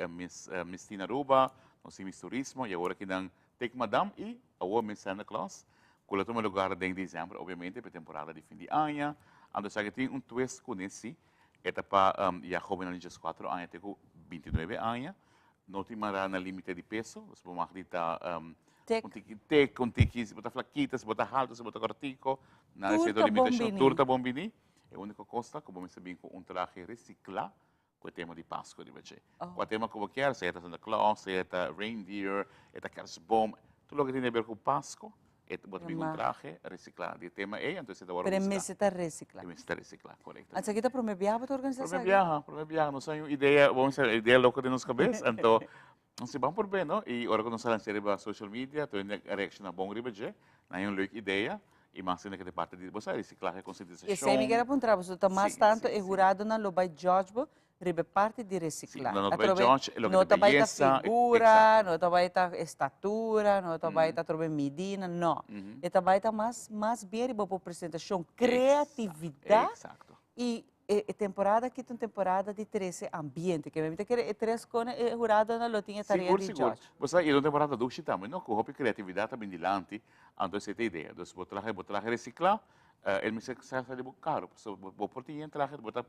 Miss Tina Ruba, nosso Miss Turismo, e agora que dan Take Madame e agora Miss Santa Claus, que lá toma lugar em dezembro, obviamente, para temporada de fim de ano. Ando sabe que tem twist com esse, é para a jovem ali de 4 anos, até 29 anos. Não tem mais na limite de peso, você pode acreditar com tiki, se botar flaquita, se botar alto, se botar cortico, nada de limitação, turta bombini, é a única coisa que vamos saber com traje reciclado, com o tema de Páscoa de hoje. Com o tema que você quer, seja Santa Claus, seja reindeer, seja Kersbom, tudo o que tem a ver com Páscoa, é um traje reciclado. O tema é, então você agora buscar. Mas está reciclado. Mas está reciclado, correto. Mas aqui está para me viajar para a organização? Para me viajar, não sei uma ideia, vamos dizer, ideia louca de nossa cabeça, então, não se vamos por bem, não? E agora que nós lançamos a social media, estou indo a reação a bom ribeje, não é uma louca ideia, e mais ainda que de parte de você reciclagem, conscientização. E se me quer apontar, você está mais tanto é jurado na Lobai George, ribe parte de reciclar. Não vai George, não está vai figura, não está vai estatura, não está vai trobe medida, não. Está vai mais bem para apresentação, criatividade e temporada que tem temporada de 13 ambiente, que me quer é 3 com é jurado na lotinha tarefa de George. Você e na temporada 2 também, não, com a criatividade também dilante, então essa é a ideia. Então, botar reciclar, ele me sai de caro, vou por ti entrar, botar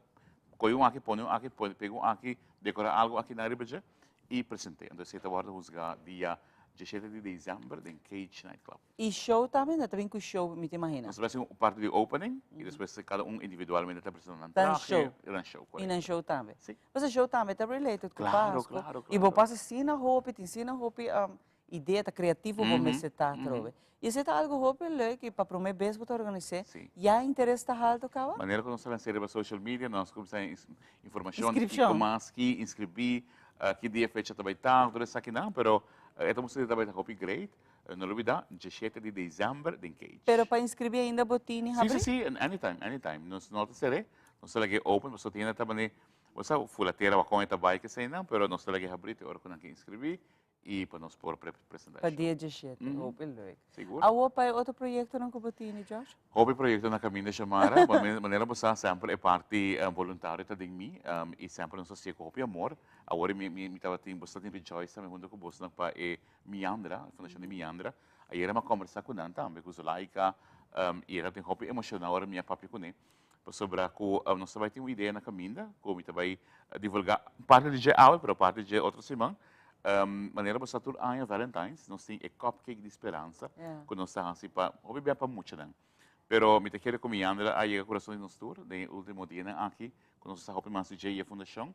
põe aqui, pego aqui, decorar algo aqui na ribeira e apresentei. Então, você está guardando dia 17 de dezembro em Cage Nightclub. E show também, também com show, me te imagina? Nós fazemos parte de opening e depois cada individualmente está apresentando um traje e um show. E no show também? Sim. Mas o show também está related com Páscoa. Claro. E você passa assim na roupa, te ensina a roupa, ideia criativa, você está trove. E se está algo roupa que para primeira vez você organizar, já interesse está alto, cara? Maneira que nós lançamos para social media, nós começamos informação, como aqui, inscrever, que dia fecha também está, tudo isso aqui não, pero estamos também a roupa great, não olvidar, 17 de dezembro em Cage. Pero para inscrever ainda botini, sim, anytime. Nós não seremos, nós lá que open, você tem também, você fulateira vai com esta bike sem não, pero nós lá que abrir, agora quando que inscrever. E para nós pôr apresentação. Para dia 17, open look. Seguro? A para outro projeto não cobatini, Josh? Outro projeto na caminho de chamara, mas maneira você sempre é parte voluntária de mim e sempre não se com amor. Agora me estava tendo bastante rejoice também junto com você para Miandra, a fundação de Miandra. Aí era uma conversa com ela também, com Zulaika, e ela tem hopi emocional a minha papi com ele. Sobre que nós vai ter uma ideia na caminha, como vai divulgar parte de aula, pero parte de outra semana. Maneira para Saturno aia Valentine's, nós tem cupcake de esperança, que nós estamos assim para, hobby bem para muito não. Pero me te quero comiando a chega coração de nós tour, de último dia aqui, quando nós estamos mais de a fundação,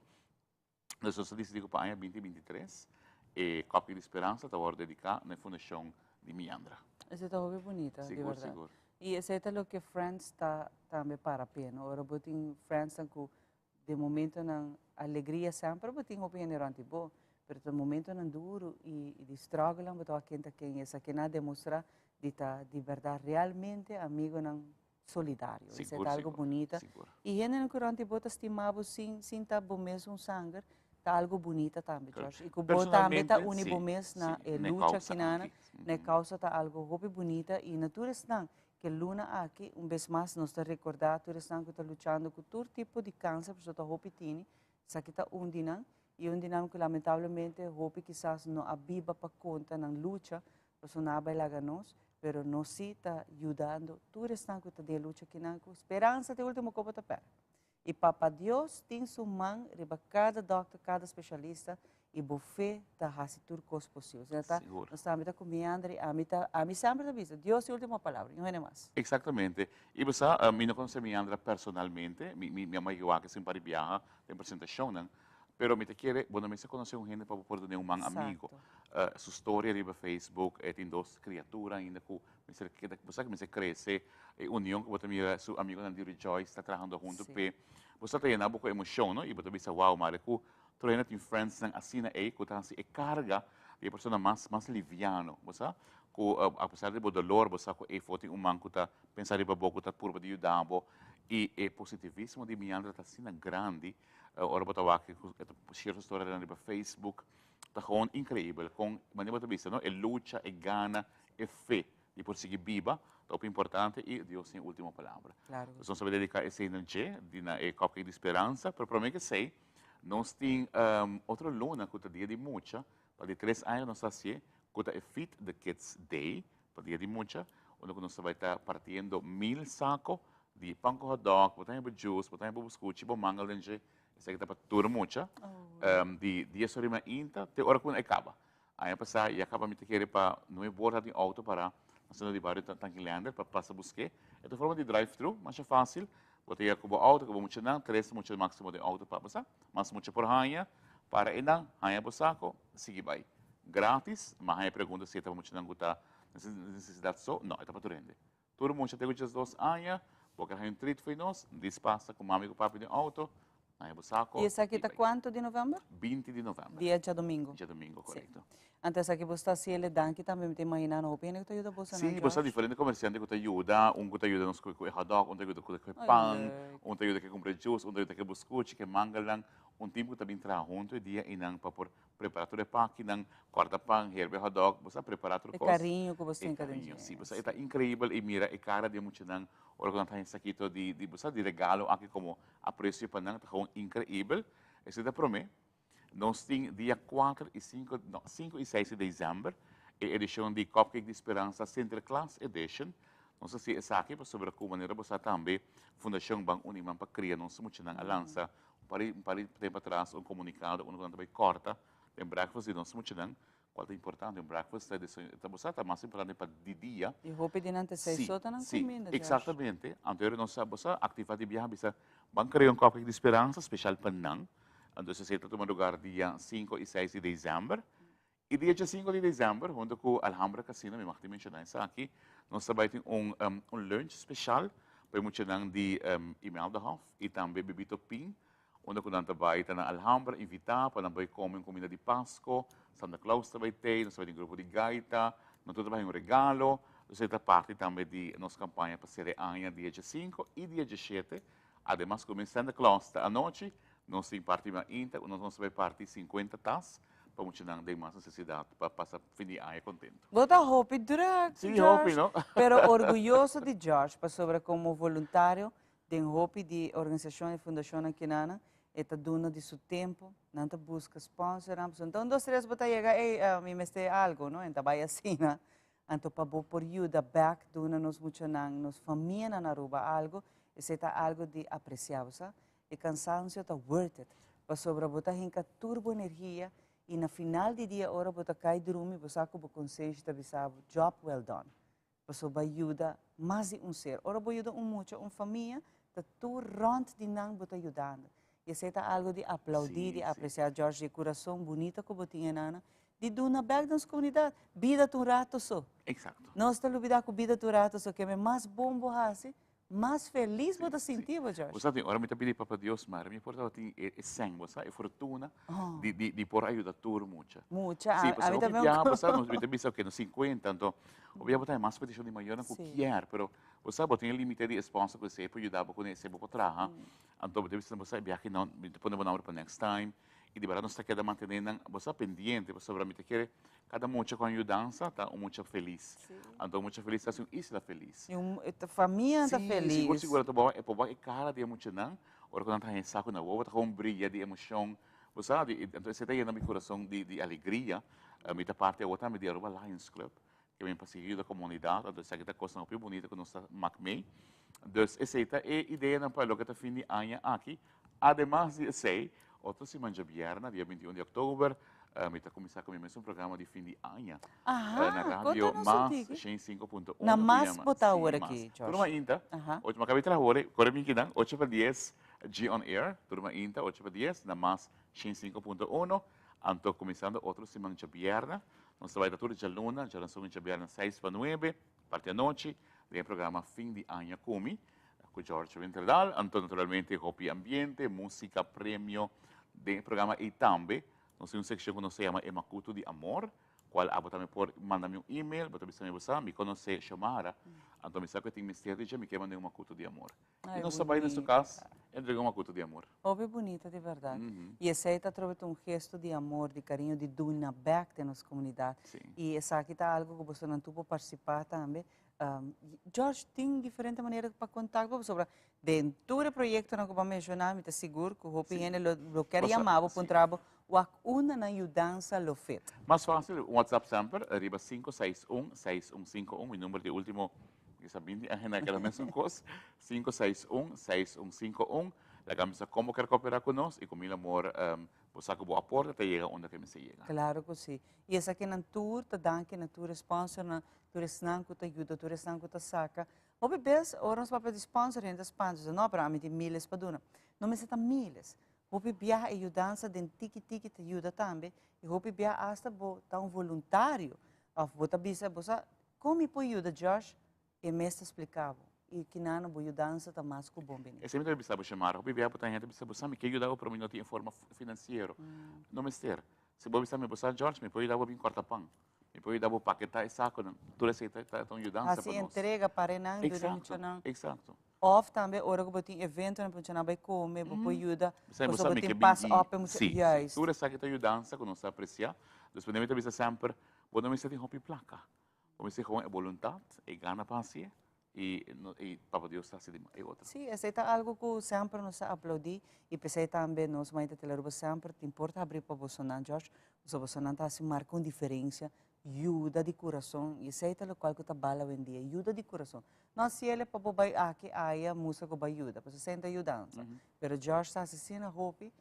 nós decidido para aia 2023 e cupcake de esperança está dedicado na fundação de Miandra. Essa está hobby bonita, de Seguro, verdade. seguro. E esse é o que Friends está também para a pena. Ora, botem Friends que de momento na alegria sempre, botem hobby generante bom. Pero no momento não duro e de struggle, botou a quem essa que nada demonstra de verdade realmente amigo não solidário. Isso é algo bonito. E gente não curante bota estimado sem tá bom mesmo sangue, tá algo bonito também, Josh. E que bota também tá unibo mesmo na luta que na causa tá algo hobby bonita e natural não que luna aqui vez mais nós está recordar tudo isso que está lutando com todo tipo de câncer, porque está hobby tini, isso aqui tá dinam. E um dinâmico que lamentavelmente hope quizás não abiba para conta na luta, porque não vai lá nós, pero nós sim está ajudando tudo isso que está de luta que não esperança de último copo tá pé. E Papa Deus tem sua mão riba cada doctor, cada especialista e buffet tá hasi tudo coisa possível. Nós estamos tá comiando a mim sempre tá vista. Deus é a última palavra, não é mais. Exatamente. E você, me não conhece Miandra personalmente, minha mãe que sempre viaja, tem apresentação, não? Pero me te quiere, bueno, me se conoce un gente para poder tener un man amigo. Su storia arriba Facebook, tem dos criaturas ainda que me se cresce, união que você mira su amigo Andy Rejoice está trabalhando junto, você tem na boca emoção, não? E você pensa, wow, mare, que tu tem friends nang assina que tá assim, carga de pessoa mais liviano, você? Que apesar de dolor, você que foto um man que tá pensar riba boco tá por de ajudar, e positivismo de Miandra tá assim grande. Ora botava que share storia na Facebook, tá gewoon incrível, com maneira de vista, não? É luta, é gana, é fé, e por seguir viva, top importante e Deus tem a última palavra. Claro. Nós vamos dedicar essa energia de na copia de esperança, para mim que sei, nós tem outra luna que é dia de muita, para de 3 anos nós assim, que é Feed the Kids Day, para dia de muita, onde nós vai estar partindo 1000 sacos de pão com hot dog, botando para juice, botando para biscoito, para mangal dentro. Isso aqui está para tudo muito, de dia sobre uma inta, até hora quando acaba. Aí passar e acaba me ter que ir para não é borda de auto para na de bairro Tanquilander para passar buscar. É de forma de drive-thru, mas é fácil. Botei a cubo auto, cubo muito não, 3 muito máximo de auto para passar, mas muito por rainha para ir na rainha para saco, seguir vai. Grátis, mas aí pergunta se está muito não guta necessidade só, não, está para tudo rende. Tudo muito até os 2 anos, porque a gente treat foi nós, dispassa com o amigo papi de auto. E esse aqui está quanto de novembro? 20 de novembro. Dia de domingo. Dia domingo, correto. Antes aqui você está ele danke também te imagina no opinião que ajuda você. Sim, você diferente comerciante que te ajuda, que te ajuda nos com hot dog, te ajuda com pão, te ajuda que compra juice, te ajuda que biscoito, que mangalang, time que também traz junto e dia inang para por preparar tudo pão, nang quarta pão, herbe hot dog, você preparar tudo coisa. É carinho que você tem que ter. Sim, você está incrível e mira e cara de muito nang, ora quando tá isso aqui de você de regalo aqui como aprecio para nang, tá incrível. Esse é para mim. Nós temos dia 4 e 5, 5 e 6 de dezembro, a edição de Cupcake de Esperança Sinterklaas Edition. Não sei se é aqui, mas sobre a maneira você também, Fundação Bang Uniman para criar, não se muito na lança, para tempo atrás, um comunicado, onde também corta, tem breakfast e não se muito não, qual é importante, um breakfast, você está mais importante para de dia. E roupa de antecessão está na comida. Exatamente. Anterior, nós você atividade de viagem, você vai criar um Cupcake de Esperança especial para não. Então, se está tomando lugar dia 5 e 6 de dezembro. E dia 5 de dezembro, junto com o Alhambra Casino, me marquei mencionar isso aqui, nós também temos um lunch especial, para mencionar de Imelda e também Bebito Pin, onde nós também na Alhambra, invitar para também comer comida de Páscoa, Santa Claus também tem, nós também temos um grupo de gaita, nós também um regalo, nós temos parte também de nossa campanha para ser amanhã, dia 5 e dia 7, además, como Santa Claus à noite, nós temos parte da Inta, nós vamos ver parte 50 tas, para mostrar de mais necessidade, para passar fim de ano contente. Bota roupa durante, sim, roupa, não? Pero orgulhoso de George, para sobre como voluntário de roupa de organização e fundação aqui na está dando de seu tempo, não busca sponsor, então 2, 3 botar chega, me meste algo, não? Então vai assim, Anto pa bo por ajuda back duna nos mucho nang nos família na Aruba algo, e se tá algo de apreciar, sa? E cansancio tá worth it. Pa sobra bota hinka turbo energia e na final de dia ora bota cai dormir, você com o conselho tá bisabo job well done. Pa sobra ajuda mais de ser. Ora bo ajuda mucho, família tá tu rond de nang bota ajudando. E se tá algo de aplaudir, de apreciar George de coração bonita que botinha nana. De duna back das comunidade, vida tu rato só. Exato. Nós estamos lidando com vida tu rato só, que é mais bom borrasse, mais feliz você sentir, George. Você tem, ora me pedi para Deus, mas me importa tem sangue, você é fortuna de por ajudar tudo muito. Mucha. Sim, você também você não me pensa que no 50, então, obviamente botar mais petição de maior que quer, pero você tem limite de sponsor que você pode ajudar com esse para trabalhar. Então, você viaja não, depois não vamos para next time. E de verdade nós está mantendo você pendente, você realmente quer cada muito com ajudança, tá muito feliz. Então muito feliz está sendo isla feliz. E a família está feliz. Seguro tá bom, é bom cara de muito não. Ora quando tá ressaco na rua, tá com brilho de emoção. Você sabe, então você está aí no meu coração de alegria. A minha parte é outra me de Aruba Lions Club, que vem para seguir da comunidade, então essa é a coisa muito bonita que nós está macmei. Então essa é a ideia não para o que tá fim de ano aqui. Además de sei outra semana de viernes, dia 21 de outubro, me está começando com um programa de fim de ano. Na rádio MAS 105.1. Na MAS botar hora aqui, George. Turma inta, hoje uma capítulo hora, corre me aqui, 8 para 10, G on Air, turma inta, 8 para 10, na MAS 105.1. Anto começando outra semana de viernes, nós vai dar tudo de luna, já lançamos de viernes 6 para 9, parte da noite, tem programa fim de ano comigo. Com George Venterdal, então naturalmente Hopi Ambiente, música, prêmio do programa e também nós temos uma secção que se chama Emakuto de Amor, qual a também pode mandar-me e-mail, você também você me conhece, chamar, então me sabe que tem mistério de me quer mandar um Emakuto de Amor. E nós também nesse caso entregamos um Emakuto de Amor. Óbvio bonita de verdade. E esse aí está trazendo gesto de amor, de carinho, de duna back da nossa comunidade. E essa aqui está algo que você não pode participar também. George tem diferente maneira para contar sobre dentro do projeto que eu mencionar, me seguro que o Hopi lo quer chamar para trabalho o uma na ajudança lo feito. Mais fácil, o WhatsApp sempre, arriba 561-6151, o número de último, que sabem, naquela mesma coisa, 561-6151, la camisa como quer cooperar conosco e com meu amor, você que boa porta, até chega onde que me se chega. Claro que sim. E essa aqui na tour, tá dando na tour sponsor, na tour esnan que tá ajuda, tour esnan que tá saca. O bebês, ora nos papéis de sponsor, ainda sponsor, não para mim de milhas para dona. Não me se tá milhas. O bebê a ajudança de tiki-tiki te ajuda também. E o bebê hasta tá um voluntário. Bota bisa, você como pode ajudar, Josh? E me está explicando. E que não vou ajudança tá mais com bom bem. É sempre precisava chamar, o bebê botar gente precisa buscar me que ajudar para mim não ter forma financeira. Não me ester. Se você me buscar George, me pode dar bem corta pão. Me pode dar paquete e saco, tudo isso tá tão ajudança para nós. Assim entrega para não durante não. Exato. Off também, hora que botem evento, não pode vai comer, pode ajudar. Você botem pass up, é muito yes. Tudo isso aqui tá ajudança, que nós apreciar. Depois de mim sempre, quando me senti hopi placa. Como se com vontade e gana para si. E Papa Deus está sendo outra. Sim, esse é algo que sempre nos aplaudi e pensei também nós mais de televisão sempre te importa abrir para você não, George, você não está se marca uma diferença, ajuda de coração e sei é o qual que está bala hoje em dia, ajuda de coração. Não se ele para vai aqui aí a música que vai ajuda, você sente ajudança. Pero George está assistindo hopi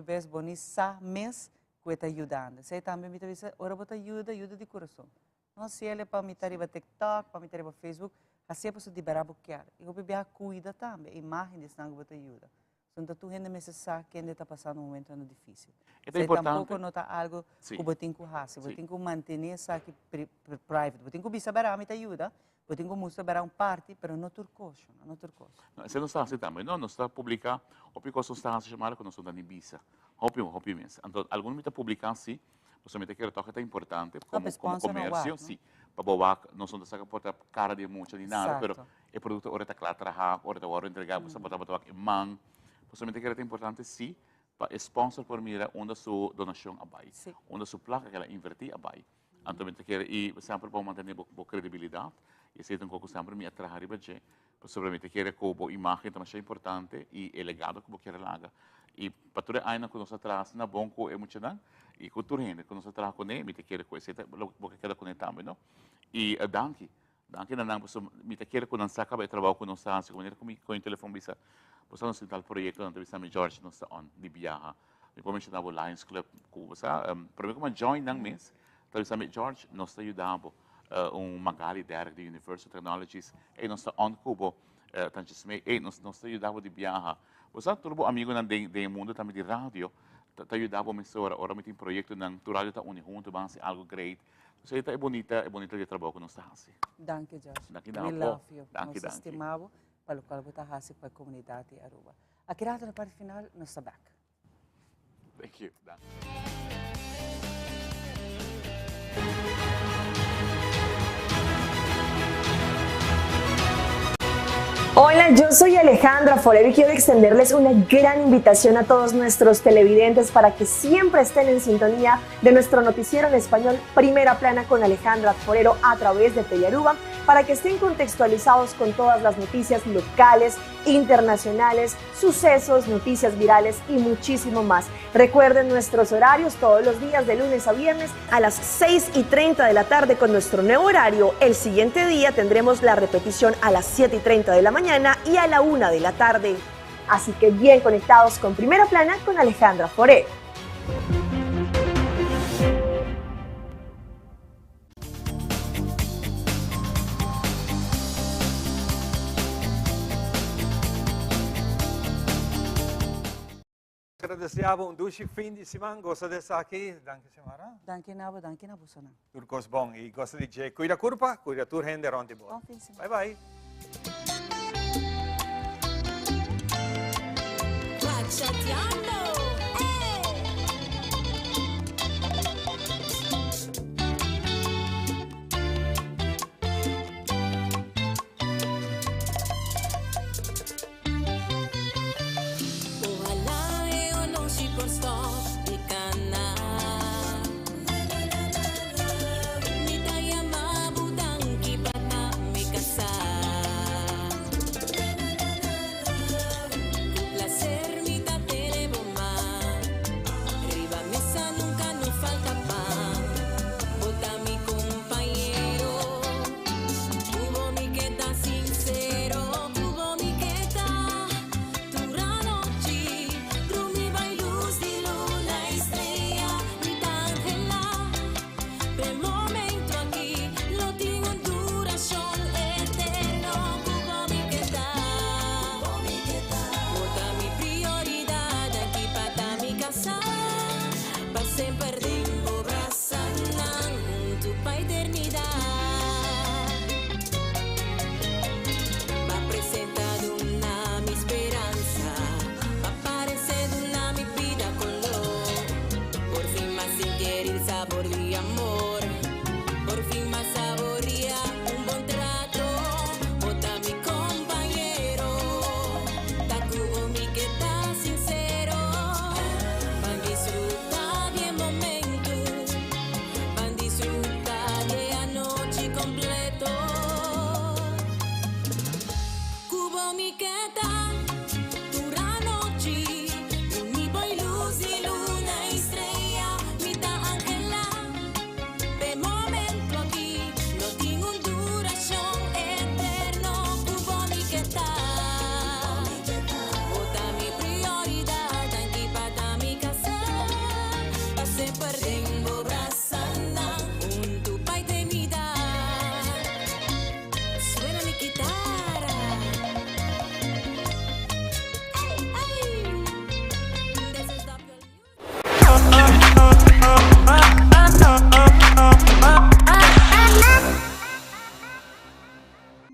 bes boni sa mes que está ajudando. Sei também me diz, ora bota ajuda de coração. Não se ele para me tariva TikTok, para me tariva Facebook. Assim é para liberar o que é. E o bebê cuida também, a imagem de sangue você ajuda. Então, tu ainda sabe que ainda está passando um momento difícil. É importante. Tampouco não está algo que você tem que fazer. Você tem que manter isso aqui privado. Você tem que saber a minha ajuda. Você tem que mostrar uma parte, mas não turcoso. Não turcoso. Você não está assim também. Não, nós está publicando. O que nós estamos chamando que nós estamos em Ibiza. Hopi mesmo. Então, alguns estão publicando assim. Você me tem que tocar é importante como comércio, sim. Para boa, não são dessa porta cara de muito nem nada, mas o produto ora está claro trabalhar, ora está entregar, você botar em mão. Você me tem que é importante sim, para sponsor por mira onde sua donação abai, onde sua placa que ela invertir abai. Então me tem que e sempre para manter boa credibilidade. E se tem coisa sempre me atrair para você, para me tem que como imagem também é importante e é legado que você quer laga. E para tudo ainda quando nós atrás na banco é muito não. E cultura ainda quando nós atrás com ele, me tem que coisa, você quer com ele também, não? E danke na nang posso mi te quero quando sa acaba trabalho com nossa ansia como com o telefone bisa posso não sentar projeto onde bisa me George nossa on di viaja mi poi mencionavo Lions Club cu sa per me come join nang mes talvez me George nos ajudava magari Derek di Universal Technologies e nossa on cubo tanto me e nos ajudava di viaja posso turbo amigo nang de mundo também de rádio te ajudava me ora me tem projeto nang tu rádio tá uni junto vamos algo great. So, ito é bonita de trabalho com nós hasi. Danke, Josh. Danke, We love you. Danke, Nós estimamos pelo qual você hasi para a comunidade Aruba. Aqui na parte final, nós estamos back. Thank you. Danke. Hola, yo soy Alejandra Forero y quiero extenderles una gran invitación a todos nuestros televidentes para que siempre estén en sintonía de nuestro noticiero en español Primera Plana con Alejandra Forero a través de Telearuba, para que estén contextualizados con todas las noticias locales, internacionales, sucesos, noticias virales y muchísimo más. Recuerden nuestros horarios todos los días de lunes a viernes a las 6:30 de la tarde con nuestro nuevo horario. El siguiente día tendremos la repetición a las 7:30 de la mañana y a la 1 de la tarde. Así que bien conectados con Primera Plana con Alejandra Forero. Deseavo un dushi fin di semana, gosta de estar aqui, danke Samara. Danke Nabo, Sona. Turcos bom, e gosta de dizer, cuida curva, cuida tur render onde boa. Bye bye.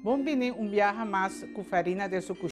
Bombini un viaje más con farina de su